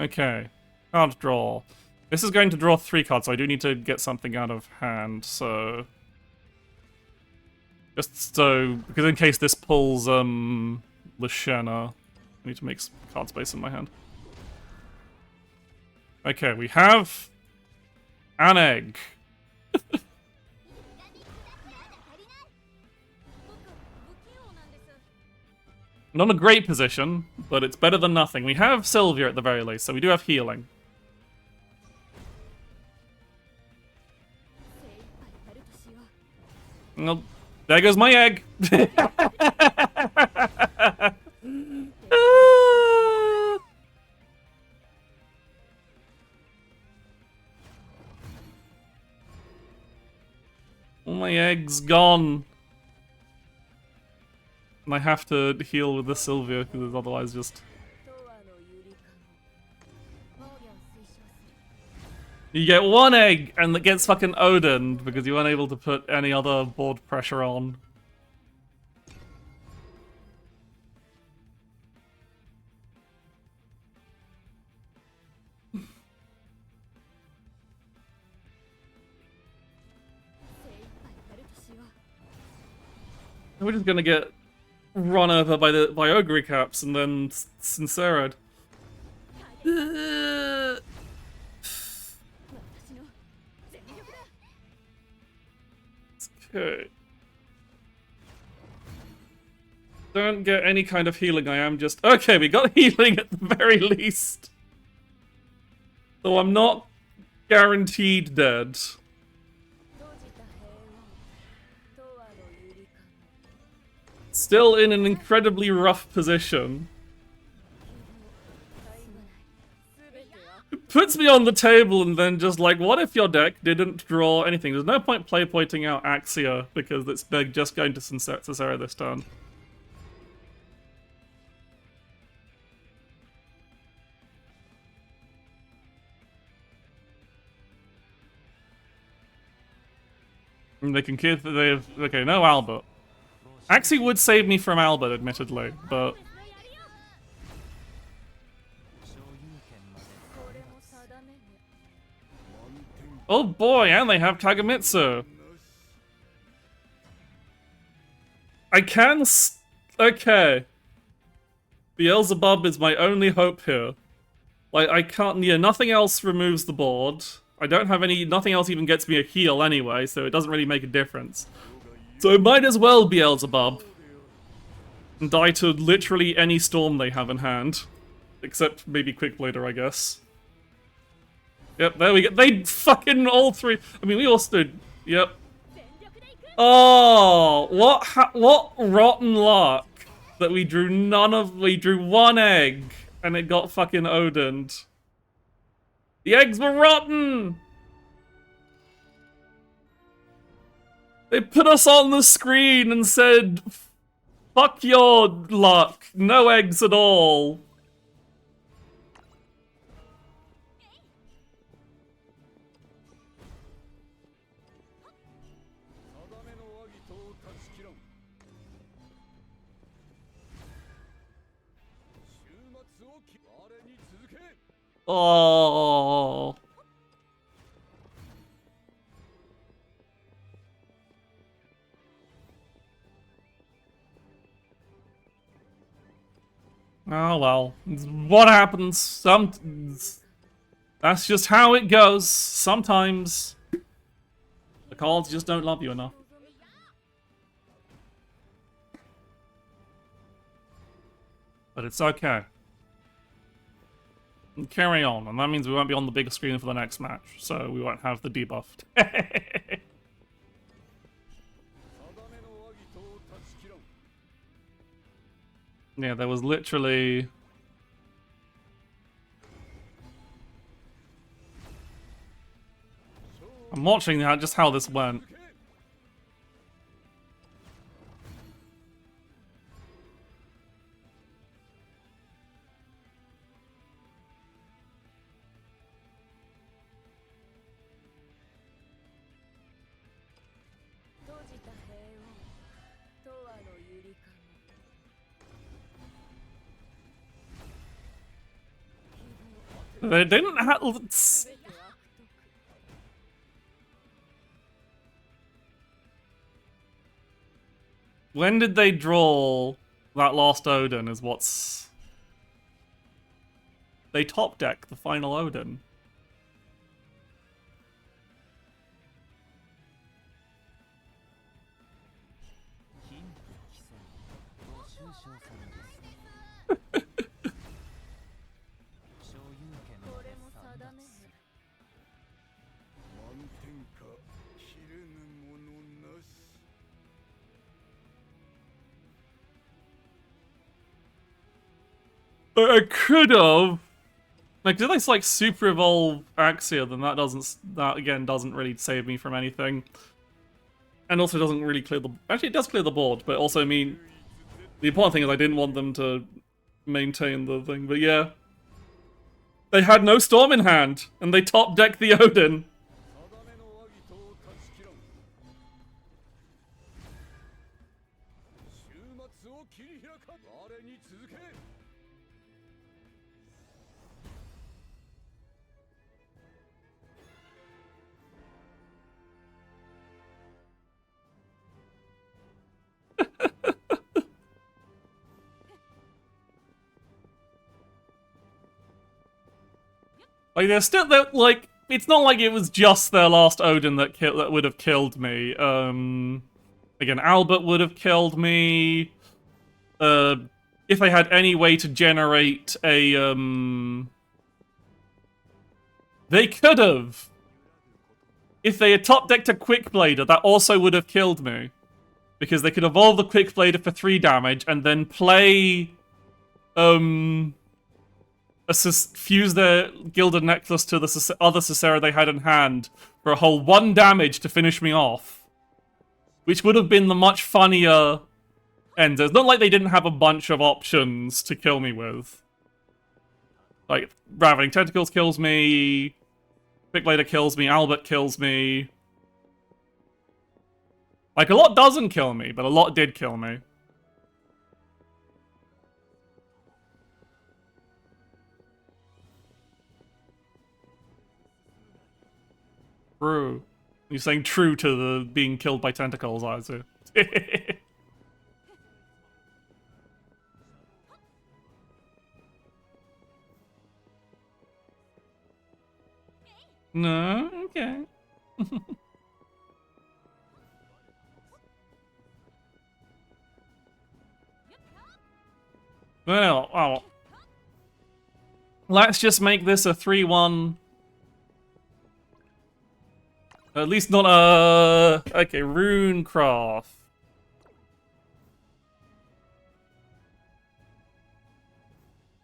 okay. Card draw. This is going to draw 3 cards, so I do need to get something out of hand, so... Just so... Because in case this pulls, Lashana, I need to make some card space in my hand. Okay, we have... an egg. Not a great position, but it's better than nothing. We have Sylvia at the very least, so we do have healing. Well, there goes my egg! All my eggs gone. And I have to heal with the Sylvia, because otherwise just... You get 1 egg, and it gets fucking Odin'd, because you weren't able to put any other board pressure on. We're just gonna get run over by Ogre Caps and then Sincerad. Okay. Don't get any kind of healing, I am just... Okay, we got healing at the very least. So I'm not guaranteed dead. Still in an incredibly rough position. It puts me on the table and then just like, what if your deck didn't draw anything? There's no point pointing out Axia because they're just going to Cicera this turn. And they can keep... Okay, no Albert. Axie would save me from Albert, admittedly, but... Oh boy, and they have Kagamitsu! I can okay. Beelzebub is my only hope here. Like, I can't... Yeah, nothing else removes the board. I don't have any... Nothing else even gets me a heal anyway, so it doesn't really make a difference. So it might as well be Beelzebub. And die to literally any storm they have in hand. Except maybe Quickblader, I guess. Yep, there we go. They fucking all 3... I mean, we all stood... Yep. Oh, what rotten luck that we drew none of... We drew 1 egg, and it got fucking Odin'd. The eggs were rotten! They put us on the screen and said, fuck your luck, no eggs at all. Oh. Oh well, what happens? That's just how it goes. Sometimes the cards just don't love you enough. But it's okay. Carry on, and that means we won't be on the bigger screen for the next match, so we won't have the debuffed. Yeah, there was literally... I'm watching just how this went. They didn't have... When did they draw that last Odin is what's... They top deck the final Odin. I could have. Like, did I like super evolve Axia? Then that again doesn't really save me from anything, and also doesn't really clear the. Actually, it does clear the board, but also I mean, the important thing is I didn't want them to maintain the thing. But yeah, they had no storm in hand, and they top decked the Odin. Like they're still like it's not like it was just their last Odin that would have killed me. Again, Albert would have killed me. If I had any way to generate a they could have. If they had top decked a Quick Blader, that also would have killed me. Because they could evolve the Quick Blader for 3 damage and then play fuse their Gilded Necklace to the other Cicera they had in hand for a whole 1 damage to finish me off. Which would have been the much funnier end. It's not like they didn't have a bunch of options to kill me with. Like, Ravening Tentacles kills me, Quick Blader kills me, Albert kills me. Like, a lot doesn't kill me, but a lot did kill me. True. You're saying true to the being killed by tentacles, I see. No? Okay. Well, oh. Let's just make this a 3-1. At least not a... Okay, Runecraft.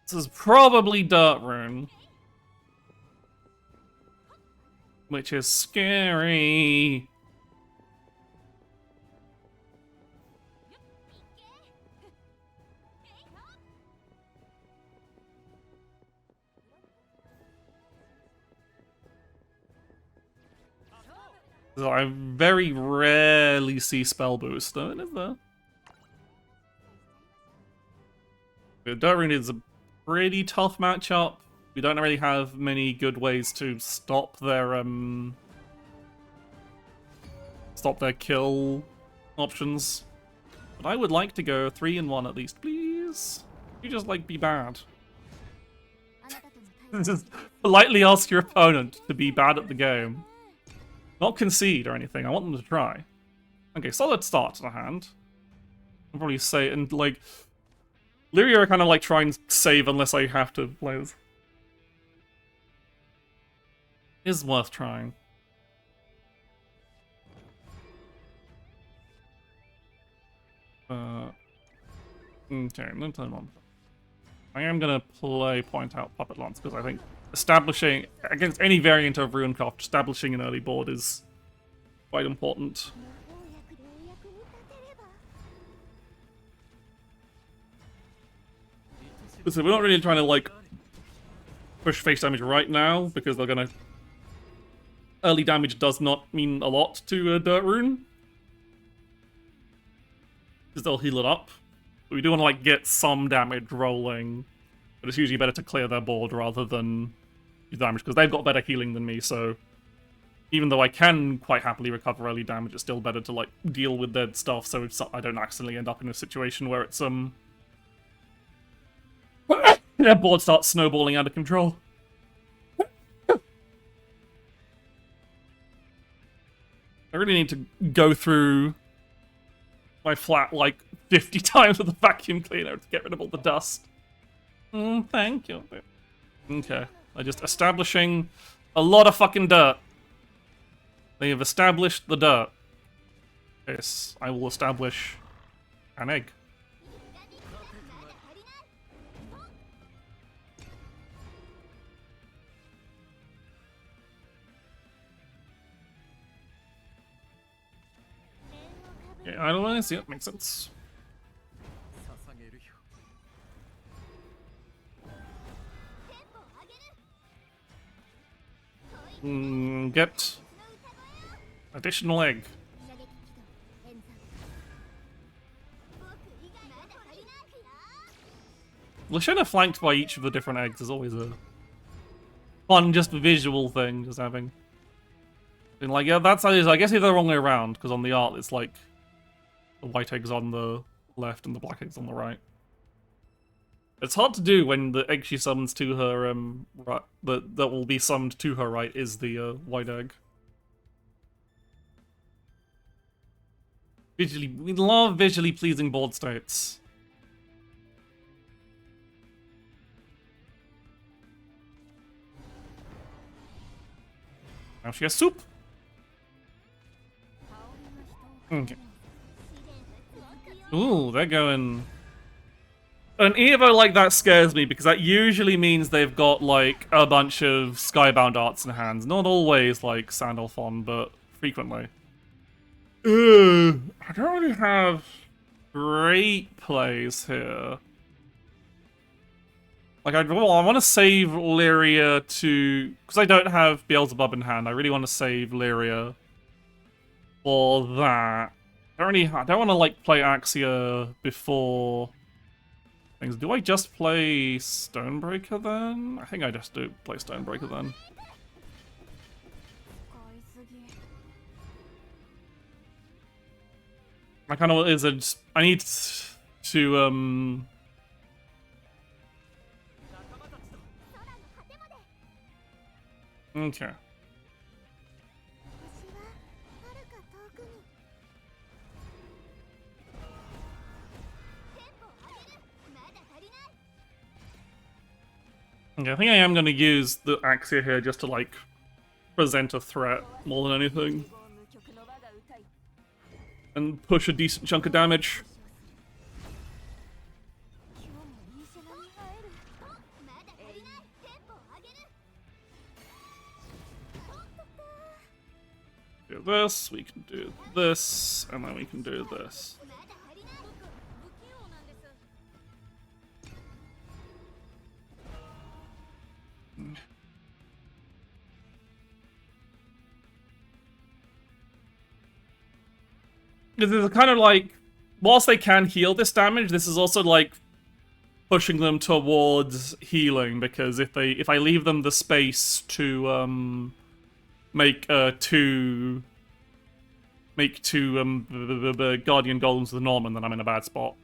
This is probably Dirt Rune. Which is scary. So I very rarely see spell boost, though, is there? Dirt Rune is a pretty tough matchup. We don't really have many good ways to stop their kill options. But I would like to go 3-1 at least, please. You just like be bad. Just politely ask your opponent to be bad at the game. Not concede or anything, I want them to try. Okay, solid start to the hand. I'll probably say, and like... Lyria I kind of like try and save unless I have to play this. Is worth trying. Okay, no time on. I am gonna play Point Out Puppet Lance because I think establishing against any variant of Runecraft, establishing an early board is quite important. So we're not really trying to like push face damage right now because they're gonna. Early damage does not mean a lot to Dirt Rune because they'll heal it up. But we do want to like get some damage rolling, but it's usually better to clear their board rather than damage, because they've got better healing than me, so even though I can quite happily recover early damage, it's still better to like deal with their stuff so I don't accidentally end up in a situation where it's their board starts snowballing out of control. I really need to go through my flat like 50 times with a vacuum cleaner to get rid of all the dust. Thank you. Okay, I'm just establishing a lot of fucking dirt. They have established the dirt. Yes, I will establish an egg. Okay, idolize, yep, makes sense. Get additional egg. Lashana flanked by each of the different eggs is always a fun, just visual thing, just having. Been like, yeah, that's how it is. I guess it's the wrong way around, because on the art it's like the white egg's on the left and the black egg's on the right. It's hard to do when the egg she summons to her, right, that will be summoned to her right is the white egg. We love visually pleasing board states. Now she has soup. Okay. Ooh, they're going. An Evo like that scares me because that usually means they've got like a bunch of Skybound arts in hands. Not always like Sandalphon, but frequently. I don't really have great plays here. Like I want to save Lyria to, because I don't have Beelzebub in hand. I really want to save Lyria for that. I don't want to like play Axia before things. Do I just play Stonebreaker then? I think I just do play Stonebreaker then. I kind of is I need to okay. Okay, I think I am going to use the Axia here just to, like, present a threat more than anything. And push a decent chunk of damage. Do this, we can do this, and then we can do this. This is kind of like, whilst they can heal this damage, this is also like pushing them towards healing, because if I leave them the space to make two Guardian Golems with Norman, then I'm in a bad spot.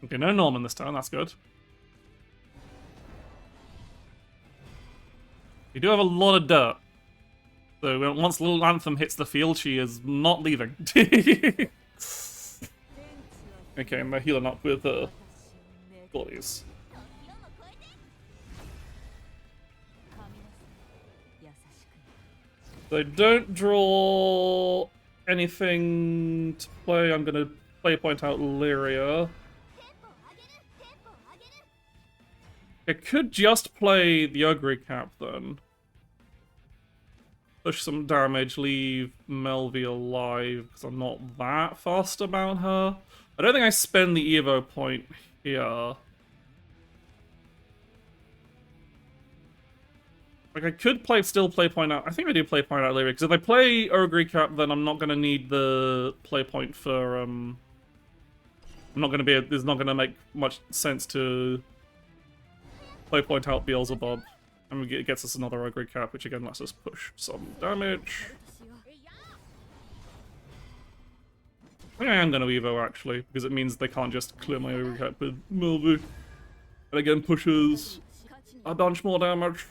Okay, no Norman this turn, that's good. We do have a lot of dirt. So once Little Anthem hits the field, she is not leaving. Okay, I'm healing up with bodies. So don't draw anything to play. I'm gonna play point out Lyria. I could just play the Ugly Cap then. Push some damage, leave Melvi alive, because I'm not that fussed about her. I don't think I spend the Evo point here. Like, I could still play point out. I think I do play point out later, because if I play Ogre Cap, then I'm not going to need the play point for, I'm not going to be, it's not going to make much sense to play point out Beelzebub. And it gets us another Ogre Cap, which again lets us push some damage. I think I am going to Evo, actually, because it means they can't just clear my Ogre Cap with Milby. And again, pushes a bunch more damage.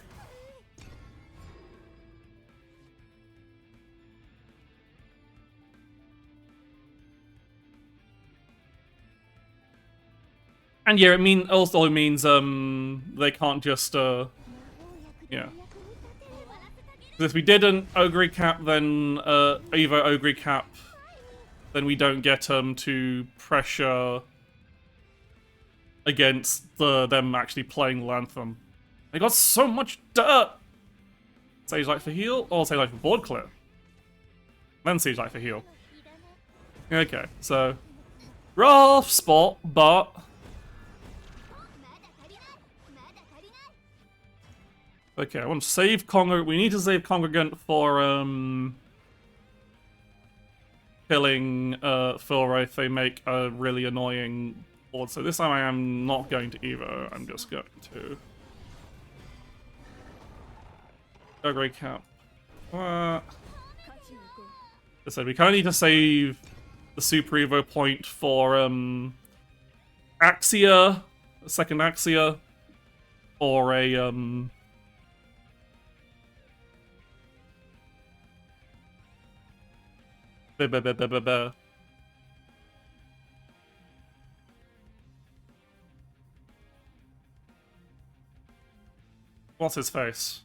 And yeah, it also means they can't just yeah. If we did an Ogre Cap, then Evo Ogre Cap, then we don't get to pressure against them actually playing Lanthem. They got so much dirt. Sage Light for heal, or Sage Light for board clear. Then Sage Light for heal. Okay, so rough spot, but okay, I want to save Congregant. We need to save Congregant for killing for if they make a really annoying board. So this time I am not going to Evo. I'm just going to Ogre Cap. I said we kind of need to save the Super Evo point for Axia, a second Axia, or a What's his face?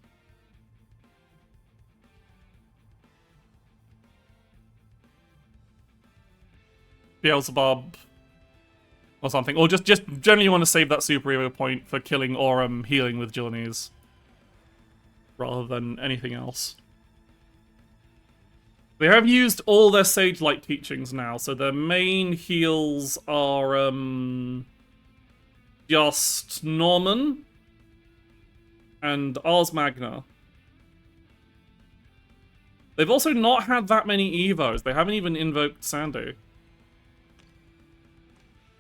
Beelzebub or something. Or just generally want to save that Super Evo point for killing or healing with Jillianese rather than anything else. They have used all their Sage Light teachings now, so their main heals are just Norman and Ars Magna. They've also not had that many Evos. They haven't even invoked Sandy.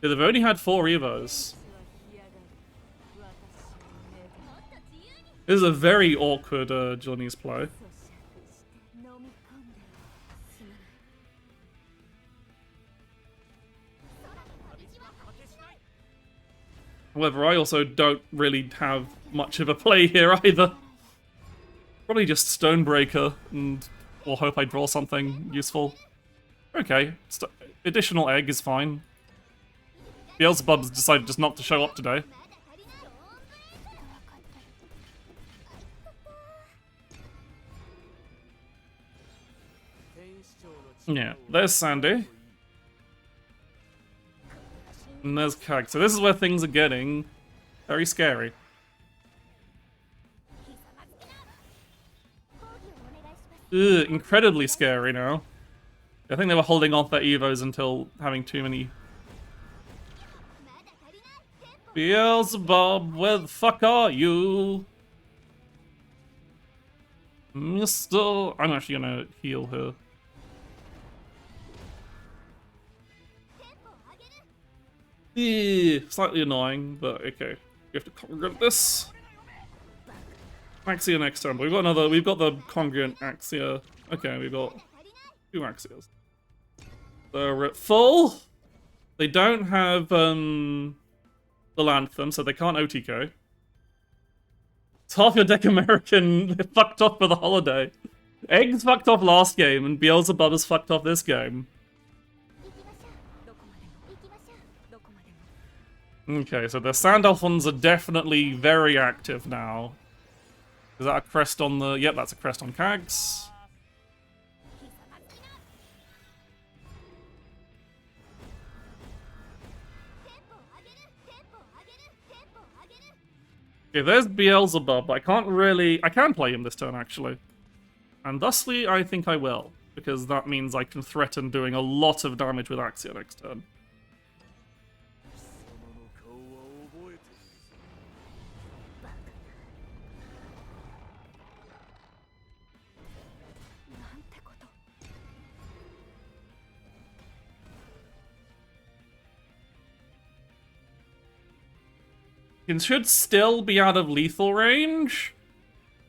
Yeah, they've only had 4 Evos. This is a very awkward Jillianese play. However, I also don't really have much of a play here either. Probably just Stonebreaker, and or hope I draw something useful. Okay, additional egg is fine. Beelzebub's decided just not to show up today. Yeah, there's Sandy. And there's Kag. So this is where things are getting very scary. Ugh, incredibly scary now. I think they were holding off their Evos until having too many. Beelzebub, where the fuck are you? Mr. I'm actually gonna heal her. Slightly annoying, but okay. We have to congregate this. Axia next turn, but we've got the congregant Axia. Okay, we've got 2 Axias. They're at full. They don't have the Lanthem, so they can't OTK. It's half your deck American. They fucked off for the holiday. Eggs fucked off last game, and Beelzebub has fucked off this game. Okay, so the Sandalphons are definitely very active now. Is that a crest on the... Yep, that's a crest on Kags. Okay, there's Beelzebub. I can play him this turn, actually. And thusly, I think I will. Because that means I can threaten doing a lot of damage with Axia next turn. It should still be out of lethal range.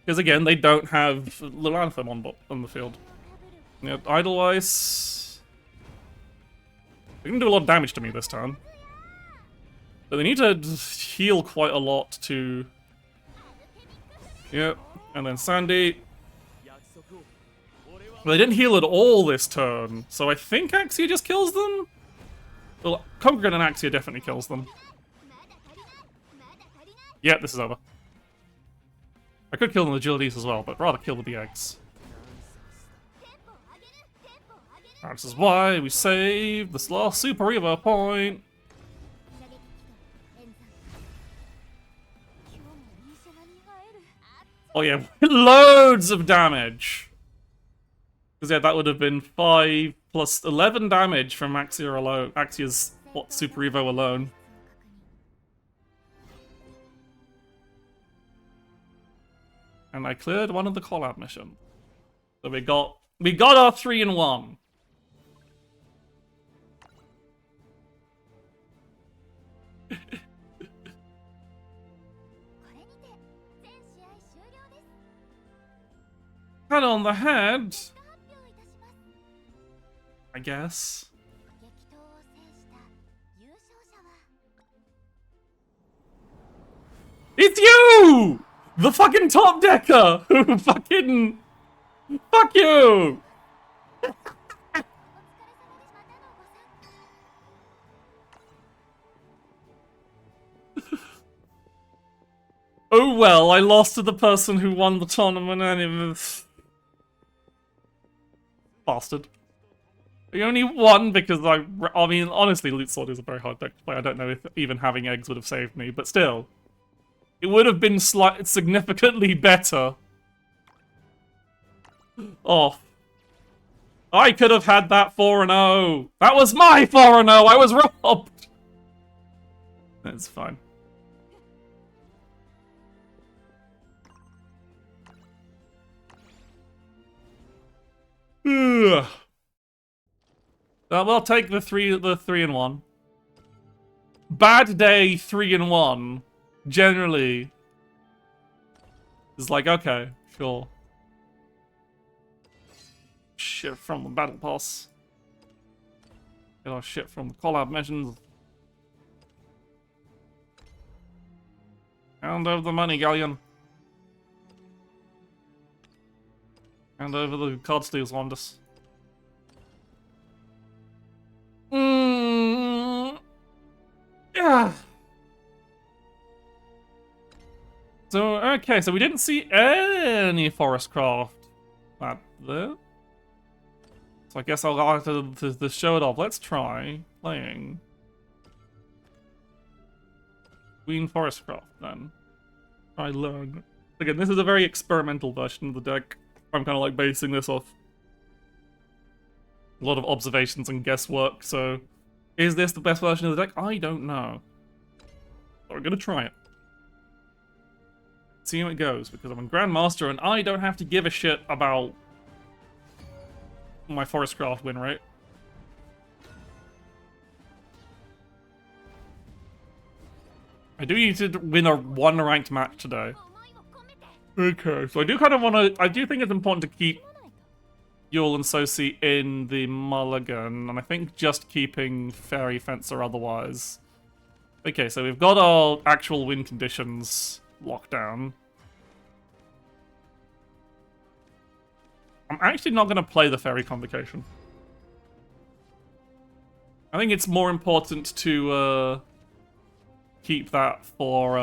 Because again, they don't have Little Anthem on the field. Yeah, Idleice. They can do a lot of damage to me this turn. But they need to heal quite a lot to... Yep, and then Sandy. But they didn't heal at all this turn, so I think Axia just kills them? Well, Congregant and Axia definitely kills them. Yep, this is over. I could kill them with agilities as well, but rather kill with the eggs. This is why we saved this last Super Evo point. Oh yeah, loads of damage! Because yeah, that would have been 5 plus 11 damage from Axia alone. Axia's Super Evo alone. And I cleared one of the call-out missions. So we got our 3-in-1. Pat on the head, I guess. It's you! The fucking top decker who fucking... Fuck you! Oh well, I lost to the person who won the tournament anyway. Bastard. I only won because I mean, honestly, Loot Sword is a very hard deck to play. I don't know if even having eggs would have saved me, but still. It would have been significantly better. Oh. I could have had that 4-0. That was my 4-0. I was robbed. That's fine. We'll take the 3-in-1. Bad day 3-in-1. Generally, is like, okay, sure. Shit from the battle pass. Get our shit from the call-out missions. Hand over the money, Galleon. Hand over the card steals, Wandus. Yeah. So, okay, so we didn't see any Forest Craft at there. So I guess I'll go to show it off. Let's try playing Queen Forest Craft then. Try learn. Again, this is a very experimental version of the deck. I'm kind of like basing this off a lot of observations and guesswork, so is this the best version of the deck? I don't know. But we're gonna try it. See how it goes, because I'm a Grandmaster and I don't have to give a shit about my Forestcraft win rate. I do need to win a 1-ranked match today. Okay, so I do kind of want to... I do think it's important to keep Yule and Sosi in the mulligan, and I think just keeping Fairy Fencer otherwise. Okay, so we've got our actual win conditions locked down. I'm actually not going to play the Fairy Convocation. I think it's more important to keep that for,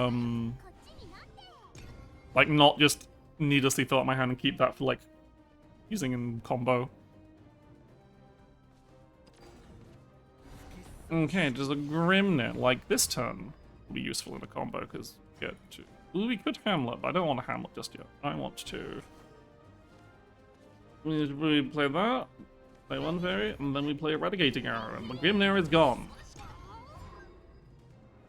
like, not just needlessly fill up my hand and keep that for, like, using in combo. Okay, does a Grimnet, like this turn, be useful in a combo, because get to... Ooh, we could Hamlet, but I don't want to Hamlet just yet. I want to... We play that, play one fairy, and then we play Eradicating Arrow, and the Grimnet is gone.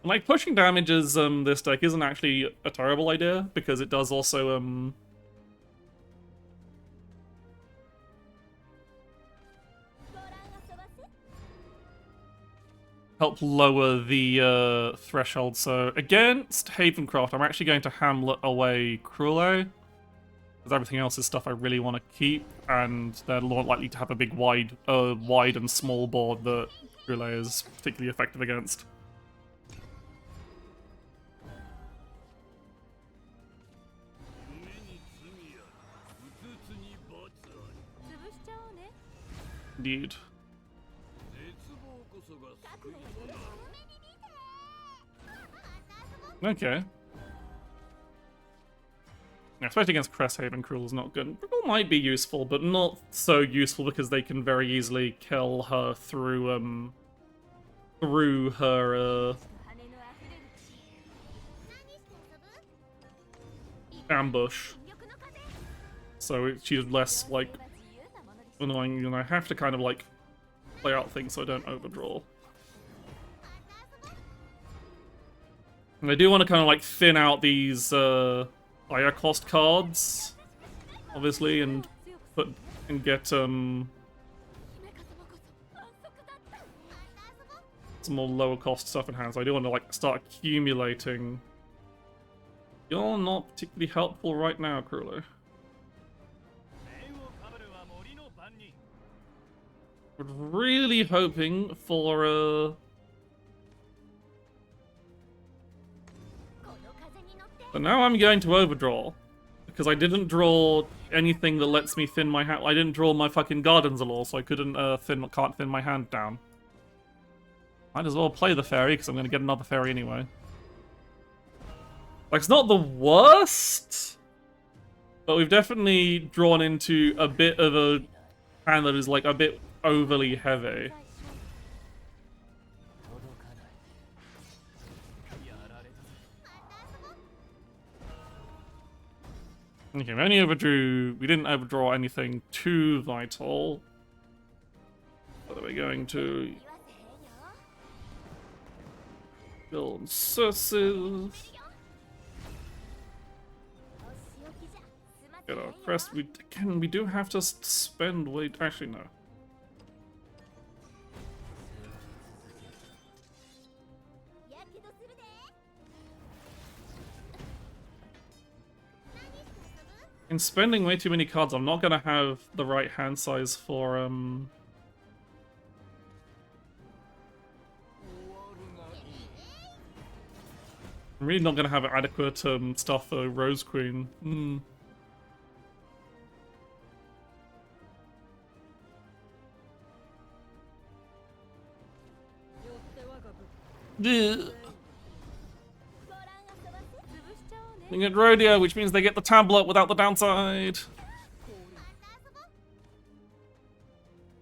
Like, pushing damages, this deck isn't actually a terrible idea, because it does also, help lower the threshold. So against Havencroft, I'm actually going to Hamlet away Cruello, because everything else is stuff I really want to keep, and they're more likely to have a big wide and small board that Cruello is particularly effective against. Indeed. Okay. Yeah, especially against Cresthaven, Cruel is not good. Cruel might be useful, but not so useful because they can very easily kill her through her ambush. So she's less like annoying, and I have to kind of like play out things so I don't overdraw. And I do want to kind of like thin out these higher cost cards, obviously, and get some more lower cost stuff in hand. So I do want to like start accumulating. You're not particularly helpful right now, Cruello. We're really hoping for But now I'm going to overdraw, because I didn't draw anything that lets me thin my hand. I didn't draw my fucking Gardens Allure, so I couldn't can't thin my hand down. Might as well play the fairy, because I'm going to get another fairy anyway. Like, it's not the worst, but we've definitely drawn into a bit of a hand that is like a bit overly heavy. Okay, we only overdrew. We didn't overdraw anything too vital. What are we going to build sources? Get our crest. We do have to spend weight. Actually, no. In spending way too many cards, I'm not gonna have the right hand size for I'm really not gonna have adequate stuff for Rose Queen. They get Rodeo, which means they get the tablet without the downside.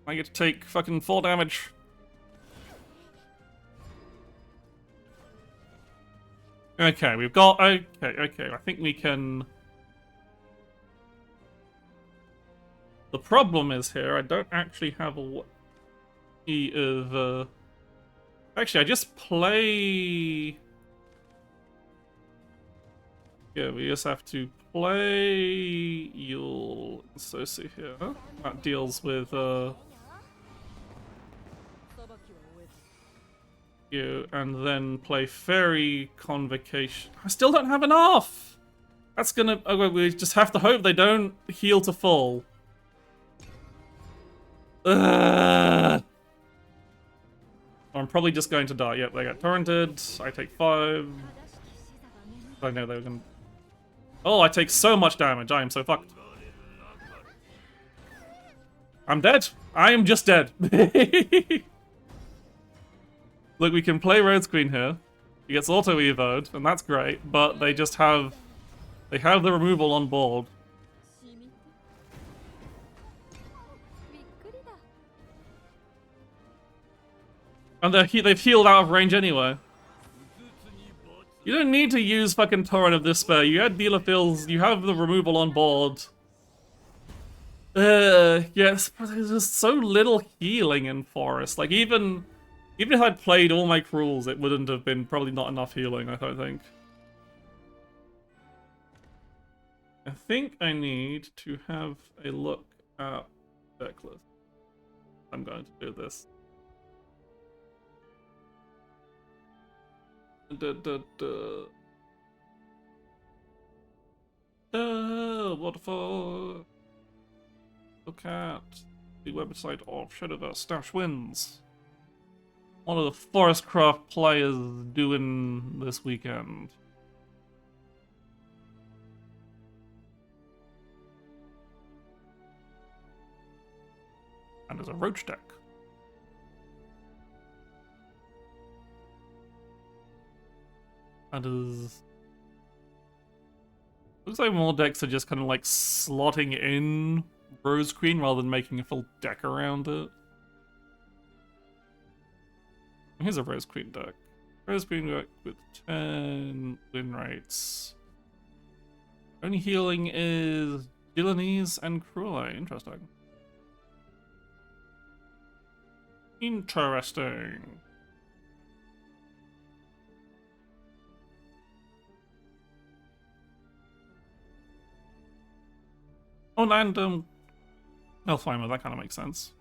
I get to take fucking 4 damage. Okay, we've got... Okay, I think we can... The problem is here, I don't actually have a way of... Actually, I just play... Yeah, we just have to play Yule Sosi here. That deals with you, and then play Fairy Convocation. I still don't have enough! That's gonna... Oh, we just have to hope they don't heal to full. I'm probably just going to die. Yep, they got torrented. I take 5. I know they were gonna... Oh, I take so much damage. I am so fucked. I'm dead. I am just dead. Look, we can play Rose Queen here. He gets auto-evoed, and that's great, but they just have... They have the removal on board. And they've healed out of range anyway. You don't need to use fucking Torrent of Despair. You had Dealer Fills, you have the removal on board. Yes, but there's just so little healing in Forest. Like, even if I'd played all my Cruels, it wouldn't have been probably not enough healing, I don't think. I think I need to have a look at decklist. I'm going to do this. Waterfall. Look at the website of Shadowverse wins. What are the Forestcraft players doing this weekend? And there's a roach deck. And is... Looks like more decks are just kind of like slotting in Rose Queen rather than making a full deck around it. Here's a Rose Queen deck. Rose Queen deck with 10 win rates. Only healing is Dylanese and Cruel. Interesting. Interesting. Oh, and Elfheimer, that kind of makes sense.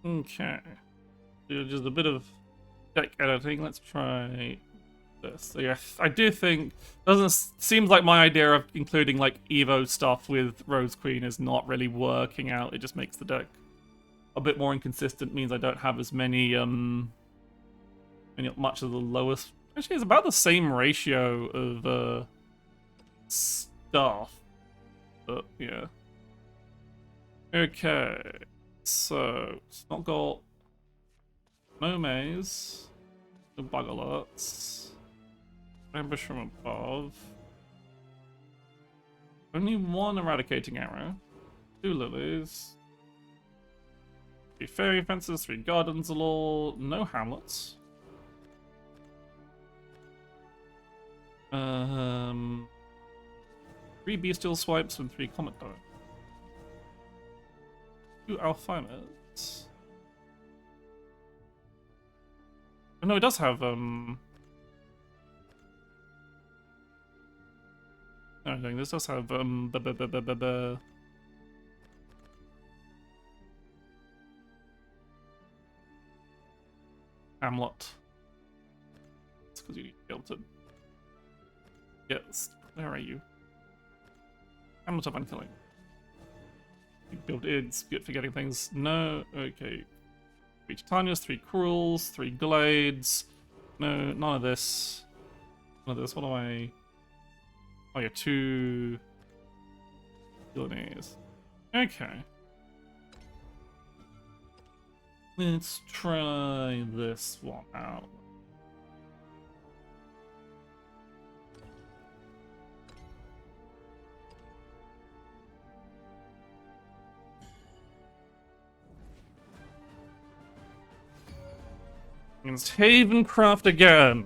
Okay. Just a bit of deck editing. Let's try this. So yeah, I do think seems like my idea of including like Evo stuff with Rose Queen is not really working out. It just makes the deck a bit more inconsistent, means I don't have as many much of the lowest. Actually, it's about the same ratio of stuff. But yeah. Okay. So it's not got no maze, no bug alerts, ambush from above, only one eradicating arrow, 2 lilies, 3 fairy fences, 3 gardens galore, no hamlets. 3 bestial swipes and 3 comet dive. 2 Alphymers. Oh, no, it does have no, this does have Hamlet. It's because you need to be able to. Yes, where are you? Hamlet of Unkilling. You build ids, good forgetting things. No, okay. 3 Titanias, 3 Cruels, 3 Glades. No, none of this. None of this. What do I. Oh, yeah, 2 Villainies. Okay. Let's try this one out. Against Havencraft again.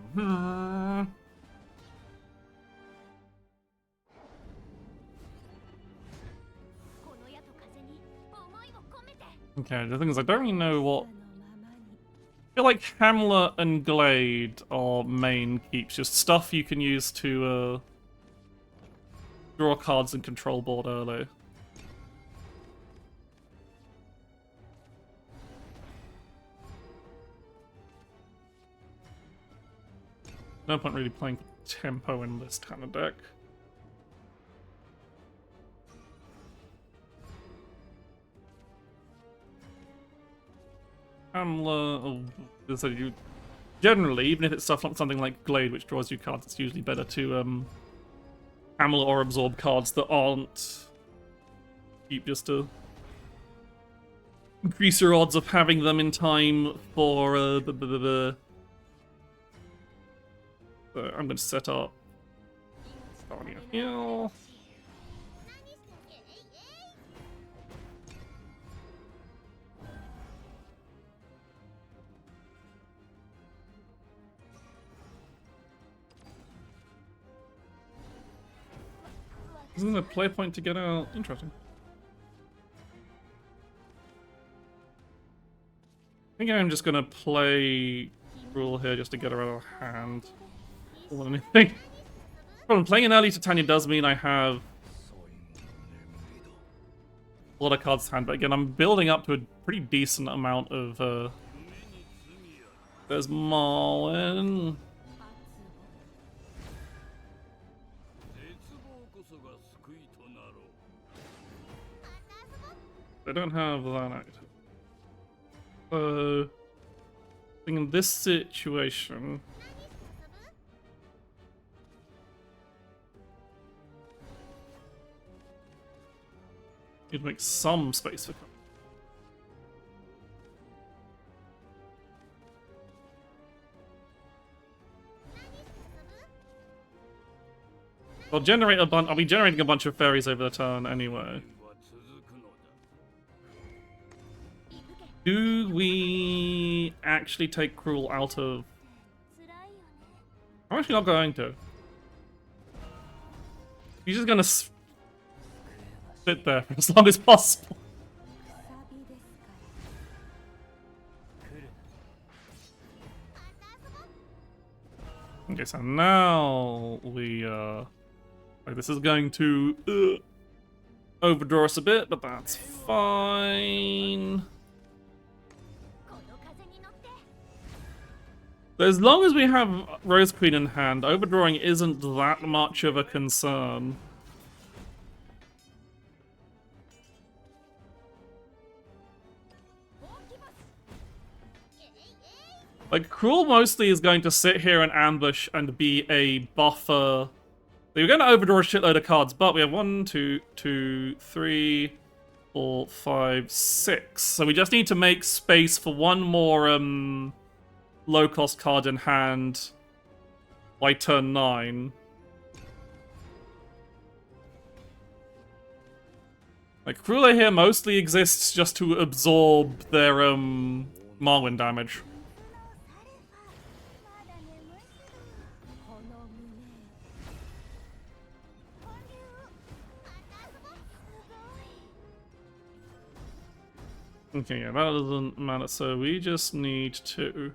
Okay, the thing is, I don't really know what. I feel like Hamlet and Glade are main keeps, just stuff you can use to draw cards and control board early. No point really playing tempo in this kind of deck. So you generally, even if it's stuff like something like Glade, which draws you cards, it's usually better to Hamlet or absorb cards that aren't cheap, just to increase your odds of having them in time for So I'm going to set up Starting a Hill. Isn't there a play point to get out? Interesting. I think I'm just going to play Rule here just to get her out of hand. More than anything. Problem, playing an early Titania does mean I have a lot of cards to hand, but again, I'm building up to a pretty decent amount of, there's Marlin. They don't have that active. So, in this situation, you'd make some space for. I'll generate a bunch. I'll be generating a bunch of fairies over the turn anyway. Do we actually take Cruel out of? I'm actually not going to. He's just gonna sit there for as long as possible. Okay, so now we like this is going to overdraw us a bit, but that's fine. As long as we have Rose Queen in hand, overdrawing isn't that much of a concern. Like, Cruel mostly is going to sit here and ambush and be a buffer. We're going to overdraw a shitload of cards, but we have 1, 2, 3, 4, 5, 6. So we just need to make space for one more low-cost card in hand by turn 9. Like, Cruel here mostly exists just to absorb their Marwyn damage. Okay, yeah, that doesn't matter, so we just need to...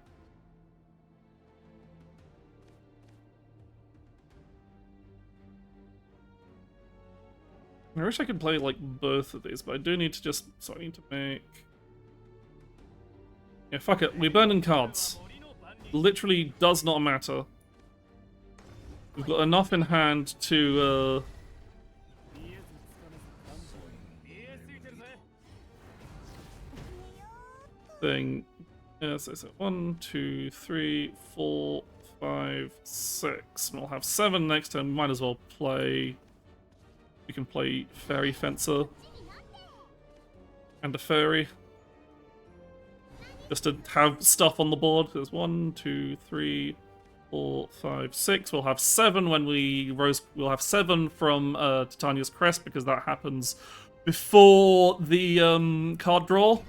I wish I could play, like, both of these, but I do need to just... So I need to make... Yeah, fuck it, we burn in cards. Literally does not matter. We've got enough in hand to, thing. Yeah, so 1, 2, 3, 4, 5, 6. And we'll have 7 next turn. Might as well play. We can play Fairy Fencer and a Fairy. Just to have stuff on the board. There's 1, 2, 3, 4, 5, 6. We'll have 7 when we We'll have 7 from Titania's Crest because that happens before the card draw.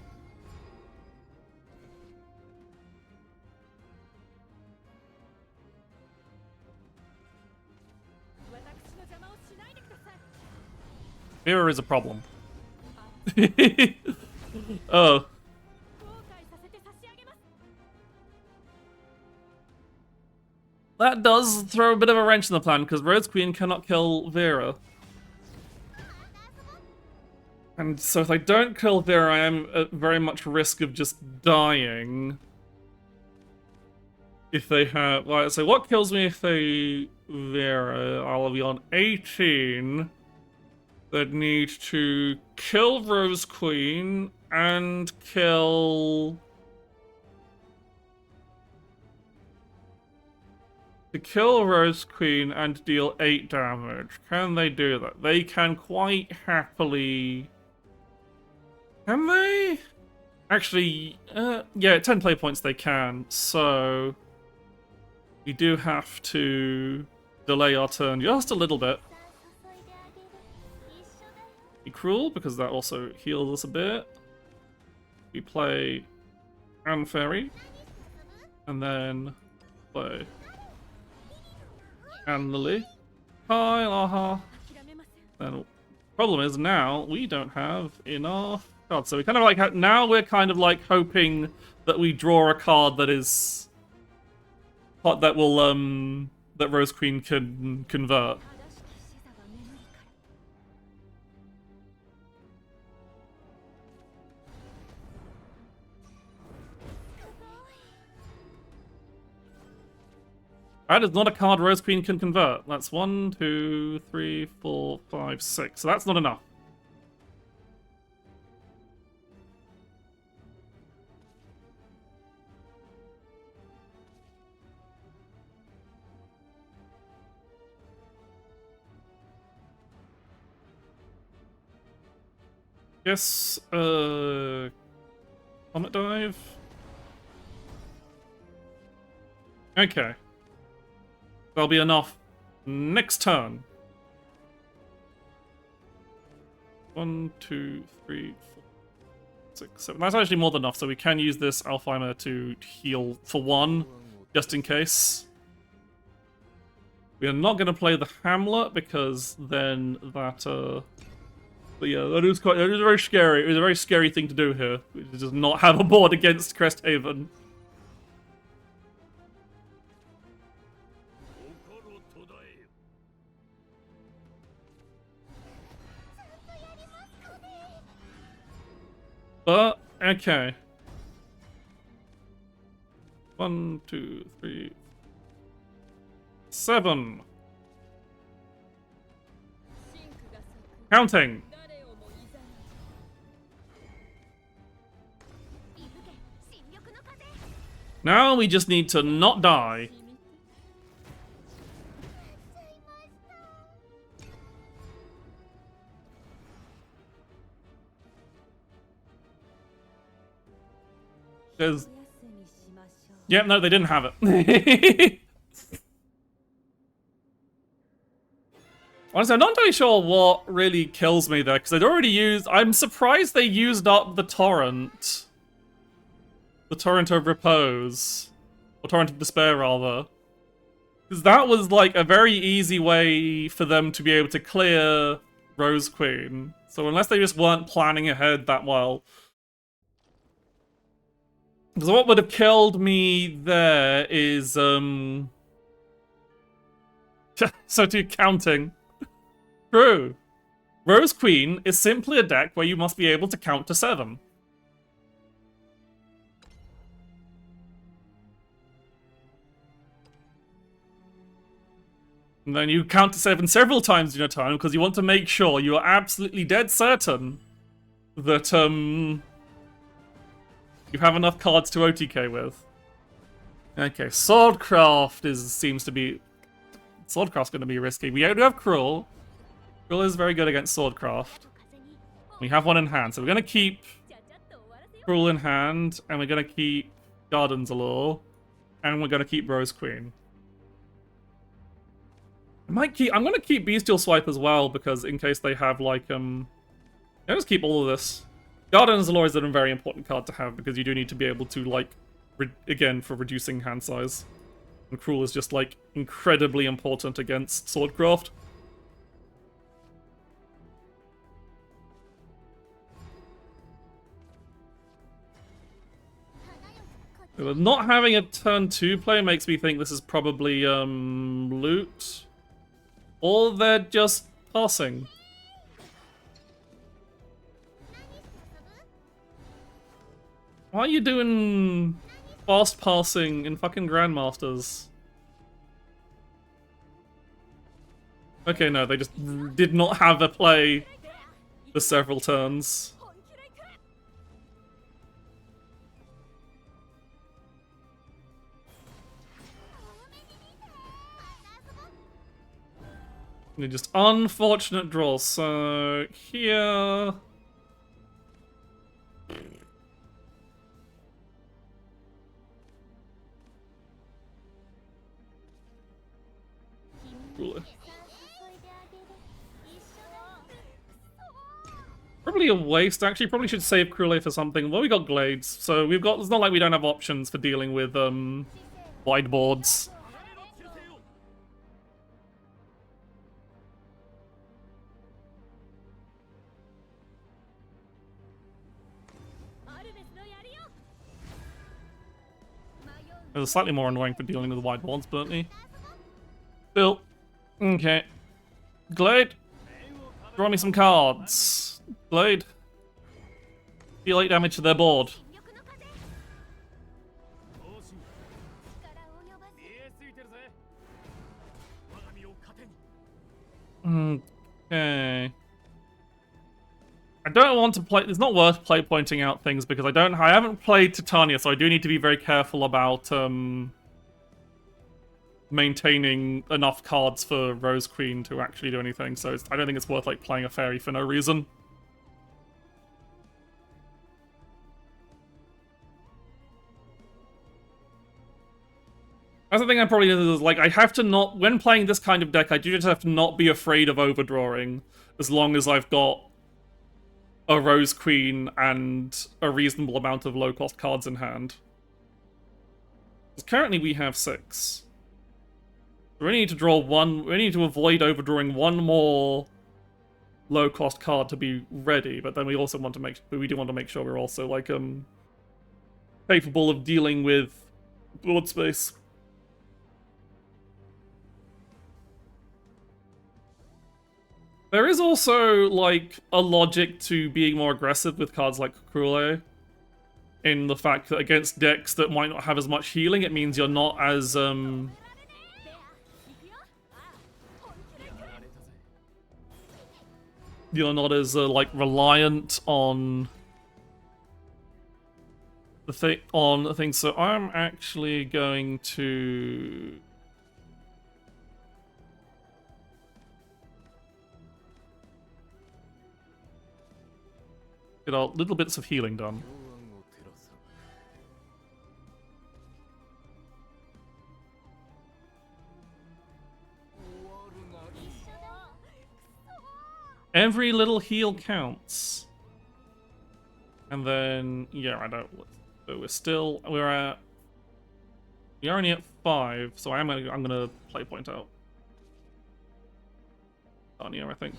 Mirror is a problem. Oh. That does throw a bit of a wrench in the plan, because Rose Queen cannot kill Vera. And so if I don't kill Vera, I am at very much risk of just dying. If they have... Like, so what kills me if they... Vera, I'll be on 18... that need to kill Rose Queen and kill... To kill Rose Queen and deal 8 damage. Can they do that? They can quite happily... Can they? Actually, yeah, at 10 play points they can, so... We do have to delay our turn just a little bit. Be Cruel, because that also heals us a bit. We play Anne Fairy, and then play Anne Lily. Hi, Laha. Then problem is now we don't have enough cards, so we kind of like now we're kind of like hoping that we draw a card that is that will that Rose Queen can convert. That is not a card Rose Queen can convert. That's 1, 2, 3, 4, 5, 6. So that's not enough. Yes, Comet Dive. Okay. That'll be enough next turn. 1, 2, 3, 4, 6, 7. That's actually more than enough, so we can use this Alfheimer to heal for 1, just in case. We are not going to play the Hamlet because then that, but yeah, that is very scary. It was a very scary thing to do here. It does not have a board against Cresthaven. But, okay. 1, 2, 3, 7. Counting. Now we just need to not die. There's... Yep, no, they didn't have it. Honestly, I'm not entirely sure what really kills me there, because they'd already used... I'm surprised they used up the Torrent. The Torrent of Repose. Or Torrent of Despair, rather. Because that was, like, a very easy way for them to be able to clear Rose Queen. So unless they just weren't planning ahead that well... Because what would have killed me there is, so to counting. True. Rose Queen is simply a deck where you must be able to count to 7. And then you count to 7 several times in your turn because you want to make sure you are absolutely dead certain that, you have enough cards to OTK with. Okay, Swordcraft seems to be... Swordcraft's going to be risky. We do have Cruel. Cruel is very good against Swordcraft. We have one in hand, so we're going to keep Cruel in hand, and we're going to keep Garden's Allure, and we're going to keep Rose Queen. I'm going to keep Bestial Swipe as well, because in case they have, like, I'll just keep all of this. Garden's Allure is a very important card to have because you do need to be able to, like, again, for reducing hand size. And Cruel is just, like, incredibly important against Swordcraft. Not having a turn 2 play makes me think this is probably, loot. Or they're just passing. Why are you doing fast passing in fucking Grandmasters? Okay, no, they just did not have a play for several turns. They're just unfortunate draws. So here... Probably a waste, actually. Probably should save Cruel for something. Well, we got Glades, so we've got... It's not like we don't have options for dealing with, wide boards. It was slightly more annoying for dealing with wide boards, but Bill. Okay. Glade. Draw me some cards. Glade. Deal 8 damage to their board. Okay. I don't want to play. It's not worth pointing out things because I haven't played Titania, so I do need to be very careful about maintaining enough cards for Rose Queen to actually do anything. So I don't think it's worth like playing a fairy for no reason. That's the thing I probably is like I have to not when playing this kind of deck. I do just have to not be afraid of overdrawing as long as I've got a Rose Queen and a reasonable amount of low-cost cards in hand. Because currently we have 6. We only need to draw one. We need to avoid overdrawing one more low-cost card to be ready. But then we also want to do want to make sure we're also like capable of dealing with board space. There is also, like, a logic to being more aggressive with cards like Krule, in the fact that against decks that might not have as much healing, it means you're not as, you're not as, like, reliant on the thing, so I'm actually going to get our little bits of healing done. Wow. Every little heal counts. And then, yeah, I don't. So we're only at 5, so I'm gonna play point out. Tanya, I think.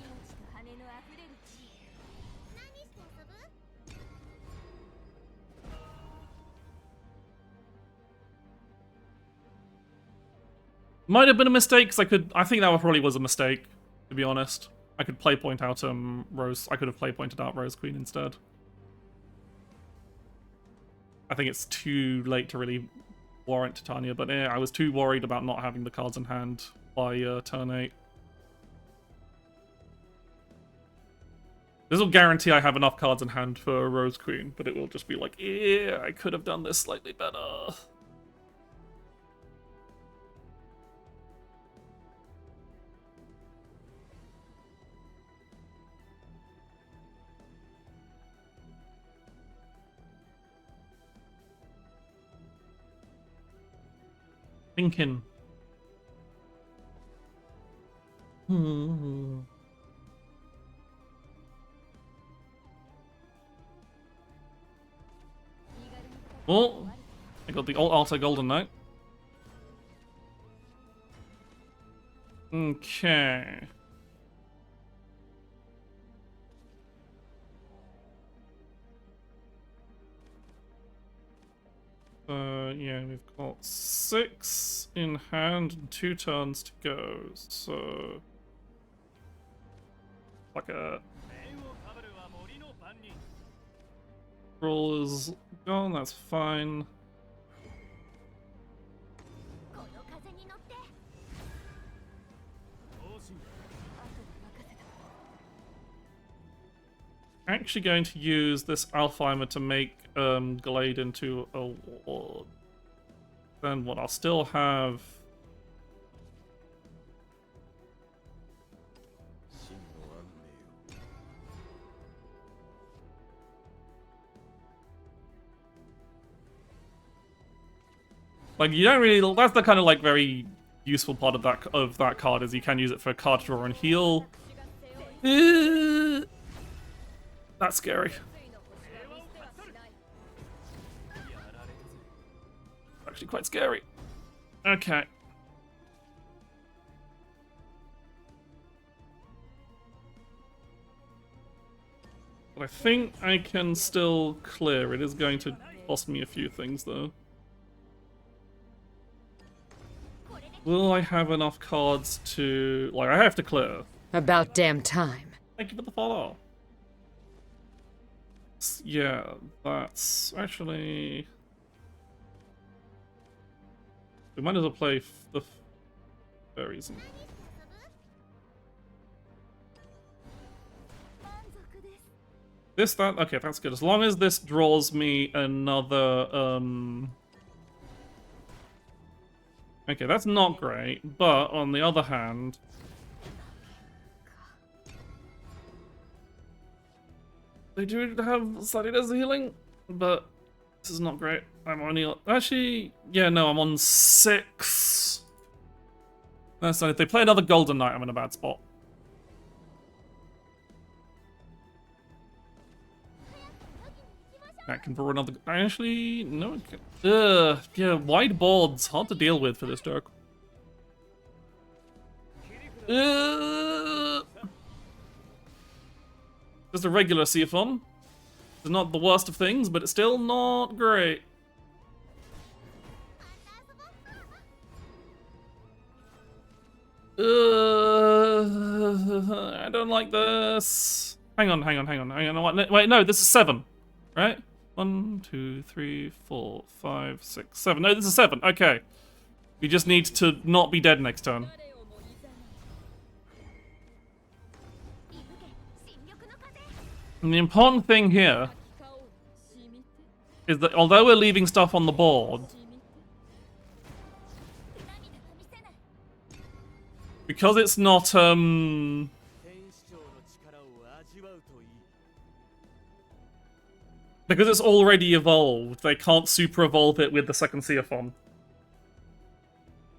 Might have been a mistake, because I think that probably was a mistake, to be honest. I could play point out Rose. I could have play pointed out Rose Queen instead. I think it's too late to really warrant Titania, but I was too worried about not having the cards in hand by turn 8. This will guarantee I have enough cards in hand for Rose Queen, but it will just be like, yeah, I could have done this slightly better. Thinking. Oh, I got the Altar Golden Knight. Okay. Yeah, we've got 6 in hand and 2 turns to go, so... Like a... Roll is gone, that's fine. Actually going to use this Alfheimer to make Glade into a ward. Then what I'll still have... Like, you don't really... That's the kind of, like, very useful part of that card, is you can use it for card draw and heal. That's scary. Actually quite scary. Okay. But I think I can still clear. It is going to cost me a few things, though. Will I have enough cards to... Like, I have to clear. About damn time. Thank you for the follow. Yeah, that's actually... We might as well play the fairies. This, that, okay, that's good. As long as this draws me another, okay, that's not great, but on the other hand... They do have slightly less healing, but this is not great. I'm only... Actually, yeah, no, I'm on 6. So if they play another Golden Knight, I'm in a bad spot. That can draw another... Actually, no, it can... yeah, wide boards. Hard to deal with for this deck. Just a regular Seaphon. It's not the worst of things, but it's still not great. I don't like this. Hang on. Wait, no, this is 7, right? 1, 2, 3, 4, 5, 6, 7. No, this is 7. Okay. We just need to not be dead next turn. And the important thing here is that although we're leaving stuff on the board, because it's not, because it's already evolved, they can't super evolve it with the second Seaphon.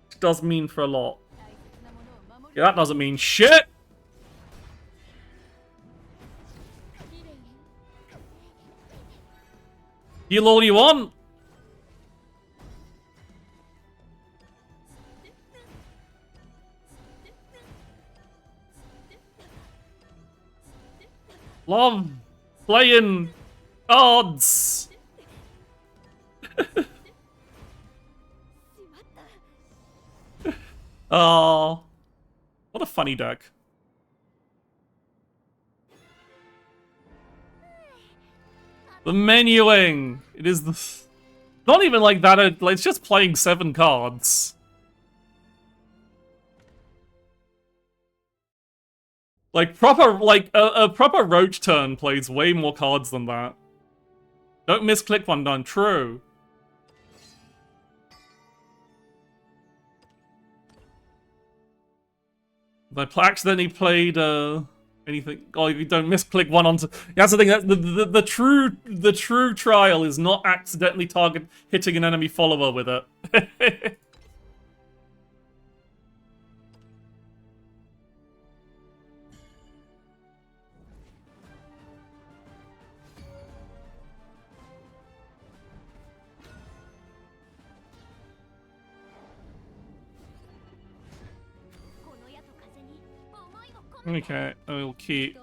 Which does mean for a lot. Yeah, that doesn't mean shit! Heal all you want! Love playing cards! Oh, what a funny deck. The menuing! It is the... Not even like that, it's just playing 7 cards. Like, proper, like, a proper Roach turn plays way more cards than that. Don't misclick one done, true. I accidentally played, anything. Oh, you don't misclick one onto. Yeah, that's the thing. That the true trial is not accidentally hitting an enemy follower with it. Okay, I will keep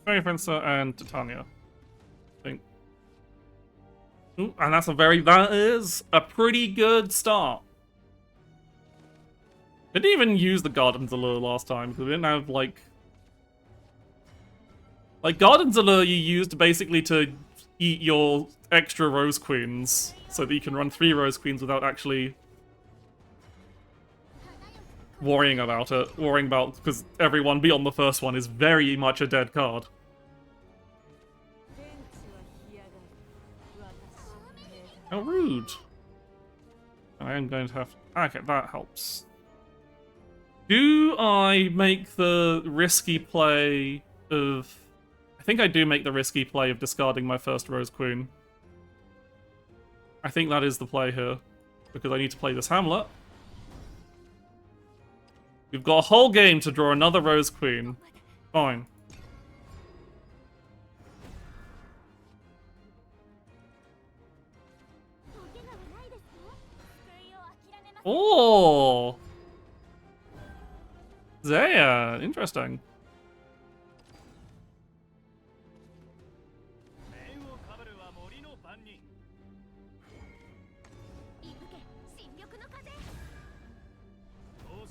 Fairy Fencer and Titania. I think. Ooh, and that is a pretty good start. Didn't even use the Garden's Allure last time because we didn't have like Garden's Allure you used basically to eat your extra Rose Queens so that you can run 3 Rose Queens without actually worrying about it. Because everyone beyond the first one is very much a dead card. How rude. I am going to have... Okay, that helps. Do I make the risky play of... I think I do make the risky play of discarding my first Rose Queen. I think that is the play here. Because I need to play this Hamlet. We've got a whole game to draw another Rose Queen. Fine. Oh! Zaya, interesting.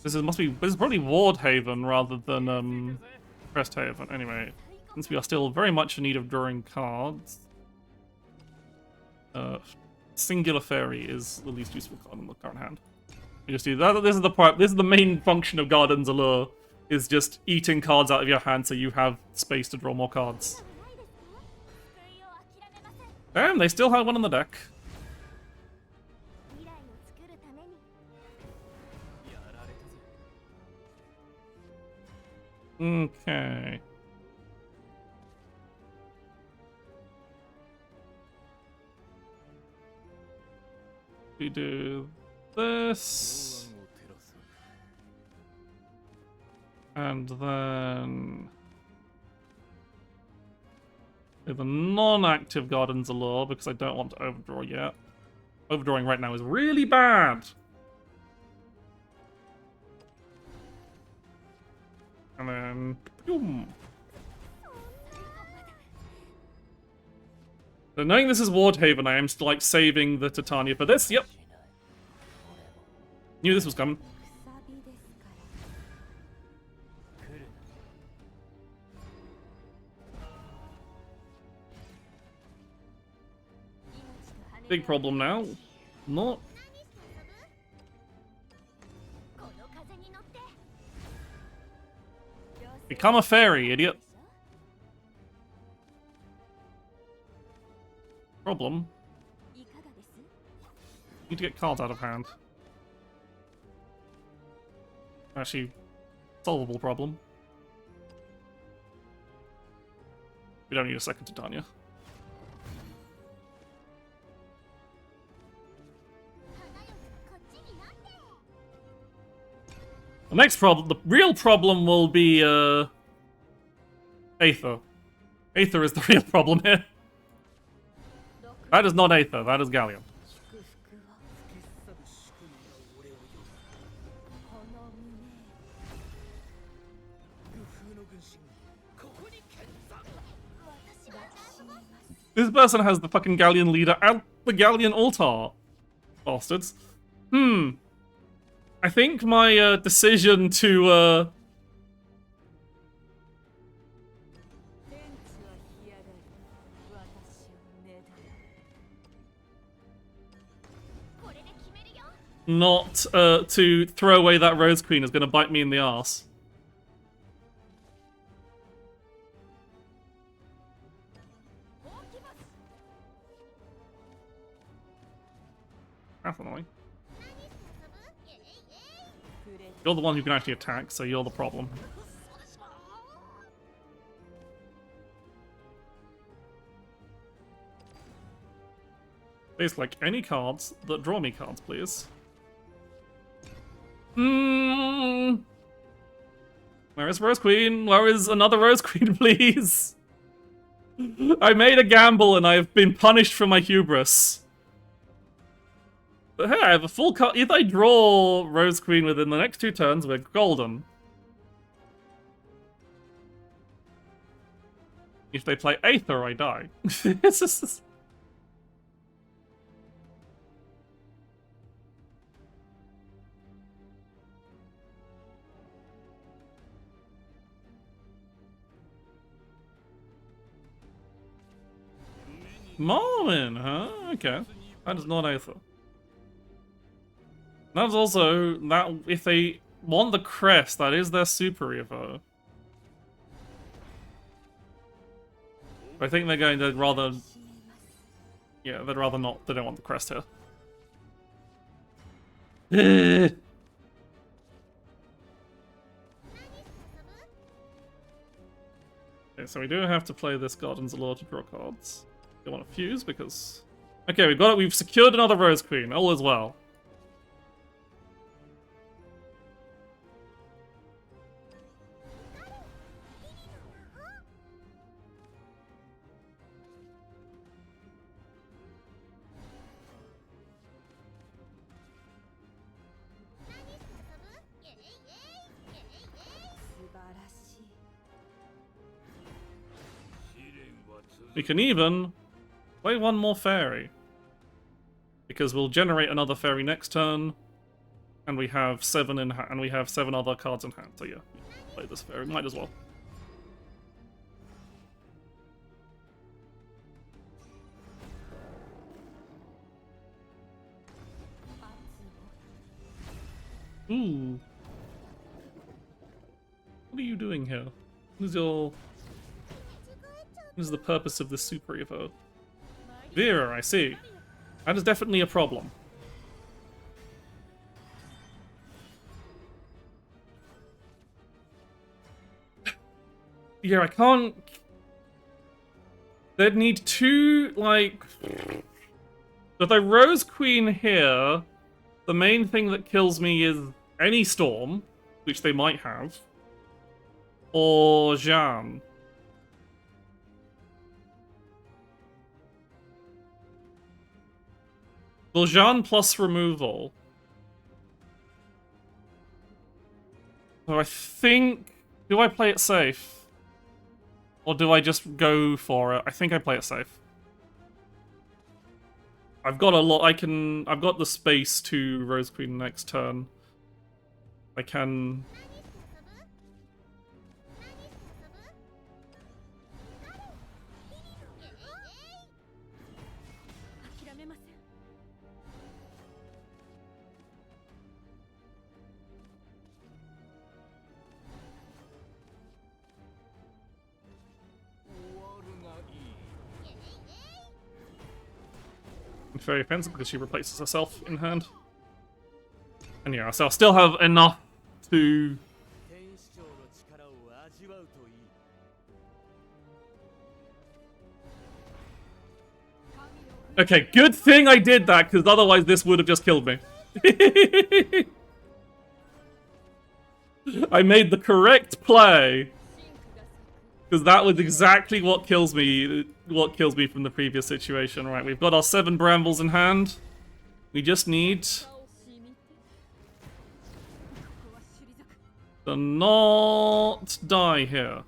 This is probably Ward Haven rather than Crest Haven. Anyway, since we are still very much in need of drawing cards, Singular Fairy is the least useful card in the current hand. We just do that. This is the part. This is the main function of Garden's Allure, is just eating cards out of your hand so you have space to draw more cards. Damn, they still had one on the deck. Okay. We do this. And then with a non-active Garden's Allure, because I don't want to overdraw yet. Overdrawing right now is really bad. And then, boom. So knowing this is Wardhaven, I am still like saving the Titania for this. Yep. Knew this was coming. Big problem now. Not. Become a fairy, idiot. Problem. Need to get cards out of hand. Actually, solvable problem. We don't need a second Titania. The next problem, the real problem will be, Aether. Aether is the real problem here. That is not Aether, that is Galleon. This person has the fucking Galleon leader and the Galleon altar. Bastards. I think my decision to not to throw away that Rose Queen is going to bite me in the arse. That's annoying. You're the one who can actually attack, so you're the problem. Please, like, any cards that draw me cards, please. Where is Rose Queen? Where is another Rose Queen, please? I made a gamble and I've been punished for my hubris. But hey, I have a full card. If I draw Rose Queen within the next 2 turns, we're golden. If they play Aether, I die. It's just... Marlin, huh? Okay. That is not Aether. That's also that if they want the crest, that is their super Evo. I think they're going to rather, yeah, they'd rather not. They don't want the crest here. Okay, so we do have to play this Garden's Allure to draw cards. Don't want to fuse because, okay, we've got it. We've secured another Rose Queen. All is well. We can even play one more fairy. Because we'll generate another fairy next turn. And we have 7 in hand, and we have 7 other cards in hand. So yeah, play this fairy. Might as well. Ooh. What are you doing here? What is the purpose of this Super Evo? Vera, I see. That is definitely a problem. Yeah, I can't... They'd need two, like... If I Rose Queen here, the main thing that kills me is any Storm, which they might have, or Jeanne. Well, Jeanne plus removal. So I think... Do I play it safe? Or do I just go for it? I think I play it safe. I've got a lot... I've got the space to Rose Queen next turn. I can... Very offensive because she replaces herself in hand. And yeah, so I'll still have enough to... Okay, good thing I did that, because otherwise this would have just killed me. I made the correct play. Because that was exactly what kills me from the previous situation. Right, we've got our 7 brambles in hand. We just need to not die here.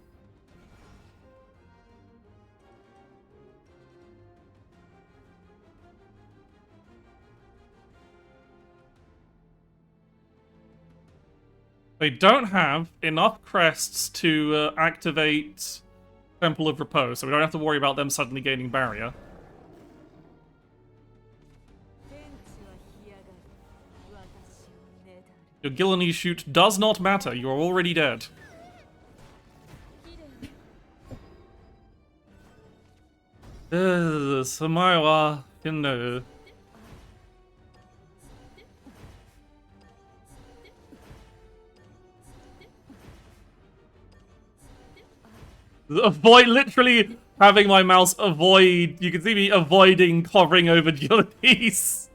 They don't have enough crests to activate Temple of Repose, so we don't have to worry about them suddenly gaining barrier. Your Gillenese shoot does not matter, you are already dead. Samawa, you know. Avoid, literally having my mouse avoid. You can see me avoiding hovering over Gillenese.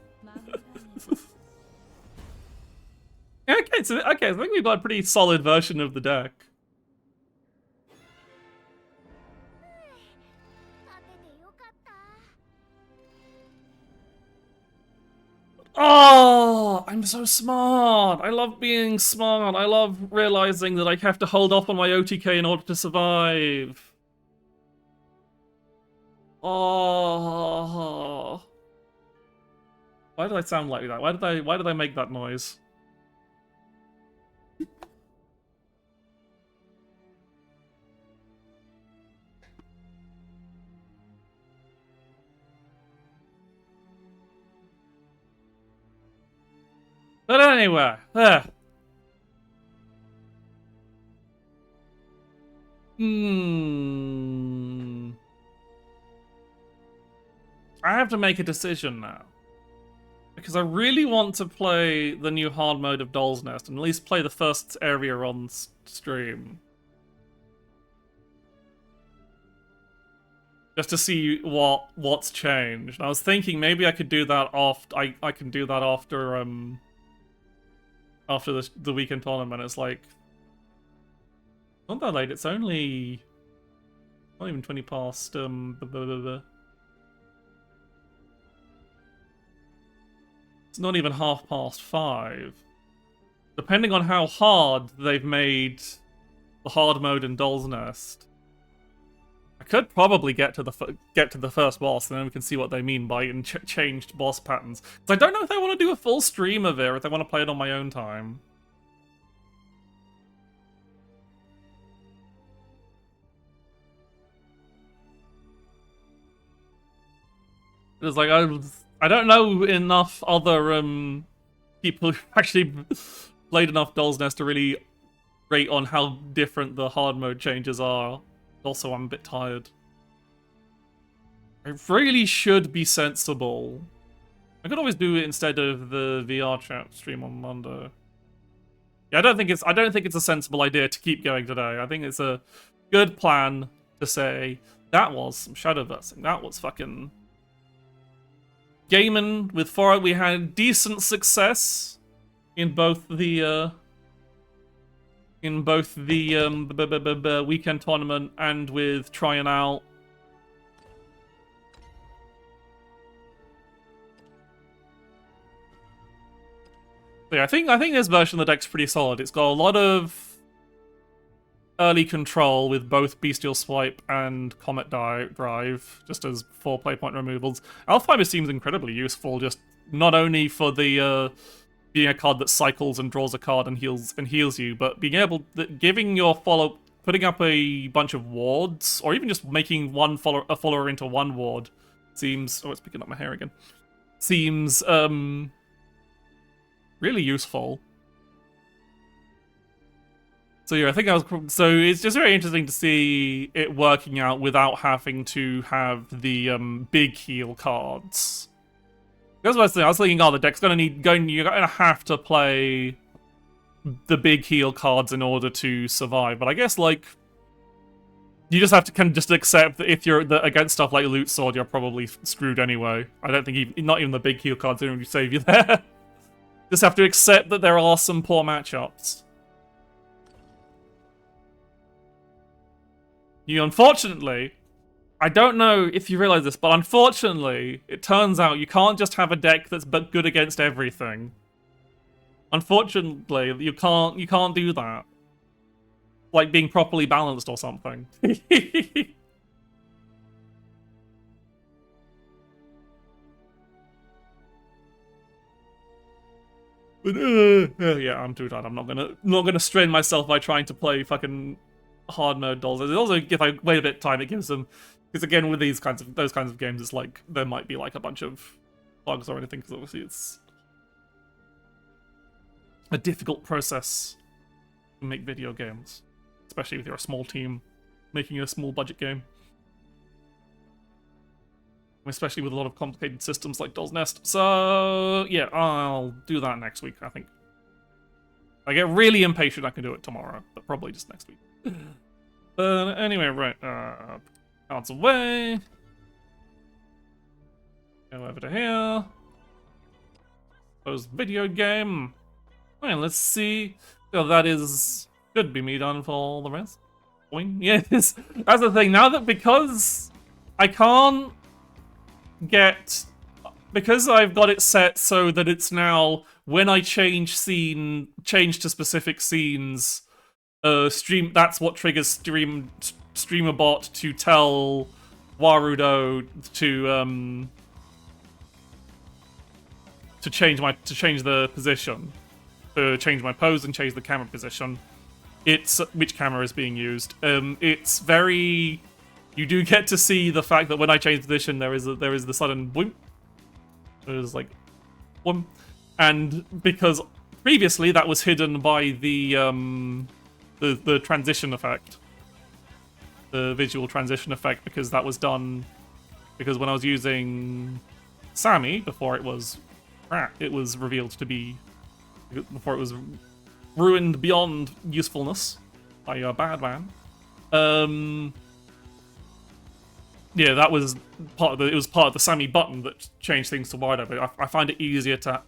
Okay, so I think we've got a pretty solid version of the deck. Oh, I'm so smart. I love being smart. I love realizing that I have to hold off on my OTK in order to survive. Oh. Why did I sound like that? Why did I make that noise? But anyway, I have to make a decision now. Because I really want to play the new hard mode of Doll's Nest, and at least play the first area on stream. Just to see what's changed. I was thinking maybe I could do that I can do that after the weekend tournament. It's like not that late. It's only not even 20 past. It's not even 5:30. Depending on how hard they've made the hard mode in Doll's Nest, I could probably get to the first boss, and then we can see what they mean by changed boss patterns. Because I don't know if I want to do a full stream of it, or if I want to play it on my own time. It's like I don't know enough other people who actually played enough Doll's Nest to really rate on how different the hard mode changes are. Also, I'm a bit tired. I really should be sensible. I could always do it instead of the VR chat stream on Monday. Yeah, I don't think it's a sensible idea to keep going today. I think it's a good plan to say that was some Shadowversing. That was fucking gaming with 4. We had decent success in both the weekend tournament and with trying out. So yeah, I think this version of the deck's pretty solid. It's got a lot of early control with both Bestial Swipe and Comet Drive, just as 4 play point removals. Alfiber seems incredibly useful, just not only for the being a card that cycles and draws a card and heals you, but being able giving your putting up a bunch of wards, or even just making a follower into 1 ward seems. Oh, it's picking up my hair again. Seems really useful. So yeah, so it's just very interesting to see it working out without having to have the big heal cards. That's what I was thinking. Oh, the deck's you're gonna have to play the big heal cards in order to survive. But I guess like you just have to kind of just accept that if you're against stuff like Loot Sword, you're probably screwed anyway. I don't think not even the big heal cards don't really save you there. Just have to accept that there are some poor matchups. Unfortunately, I don't know if you realize this, but unfortunately, it turns out you can't just have a deck that's good against everything. Unfortunately, you can't do that. Like being properly balanced or something. But, yeah, I'm too tired. I'm not gonna strain myself by trying to play fucking hard mode dolls. Also, if I wait a bit of time, it gives them. Because again, with those kinds of games, it's like there might be like a bunch of bugs or anything. Because obviously it's a difficult process to make video games, especially if you're a small team making a small budget game. Especially with a lot of complicated systems like Doll's Nest. So, yeah, I'll do that next week, I think. If I get really impatient, I can do it tomorrow, but probably just next week. But anyway, right, cards away. Go over to here. Close video game. Alright, let's see. So that should be me done for all the rest. Boing. Yeah, that's the thing. Now that because I can't because I've got it set so that it's now when I change to specific scenes, that's what triggers streamer bot to tell Warudo to change the position, to change my pose and change the camera position. It's which camera is being used. It's very. You do get to see the fact that when I change position, there is the sudden boom. There's like boom, and because previously that was hidden by the transition effect, the visual transition effect, because that was done because when I was using Sammy before it was revealed to be before it was ruined beyond usefulness by a bad man. Yeah, that was part of the Sammy button that changed things to wider. But I find it easier to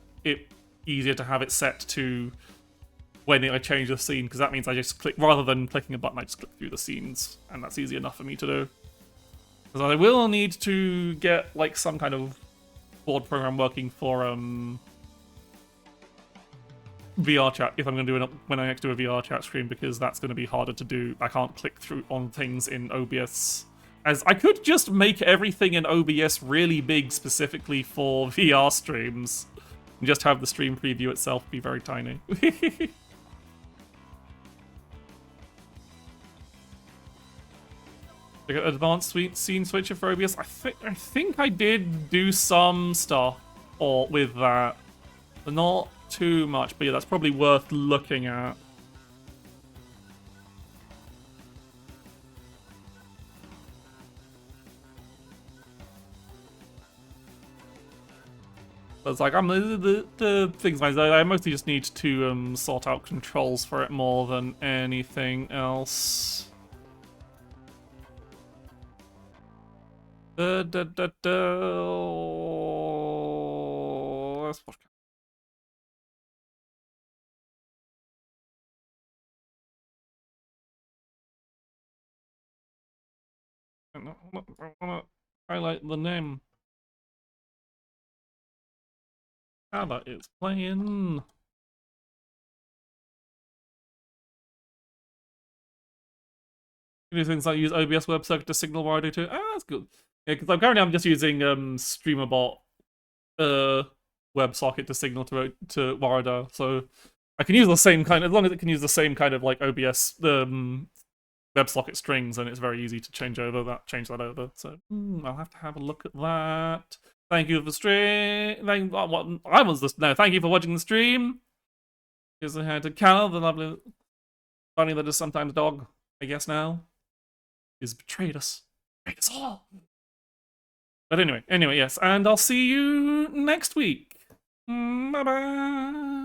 have it set to when I change the scene, because that means I just click rather than clicking a button. I just click through the scenes, and that's easy enough for me to do. Because I will need to get like some kind of board program working for VR chat if I'm going to do it when I next do a VR chat stream, because that's going to be harder to do. I can't click through on things in OBS. As I could just make everything in OBS really big specifically for VR streams, and just have the stream preview itself be very tiny. I got advanced scene switcher for OBS. I think I did do some stuff with that, but not too much. But yeah, that's probably worth looking at. It's like the things like that. I mostly just need to sort out controls for it more than anything else. Let's watch. I wanna highlight the name. How that is playing. Do things like use OBS WebSocket to signal where I do too. Ah, that's good. Yeah, because I'm just using StreamerBot WebSocket to signal to Warada, so I can use the same kind, as long as it can use the same kind of like OBS WebSocket strings, and it's very easy to change that over. So I'll have to have a look at that. Thank you for stream. Thank you for watching the stream. Here's a hand to Cal, the lovely bunny that is sometimes dog, I guess now. He's betrayed us all. But anyway, yes, and I'll see you next week. Bye bye.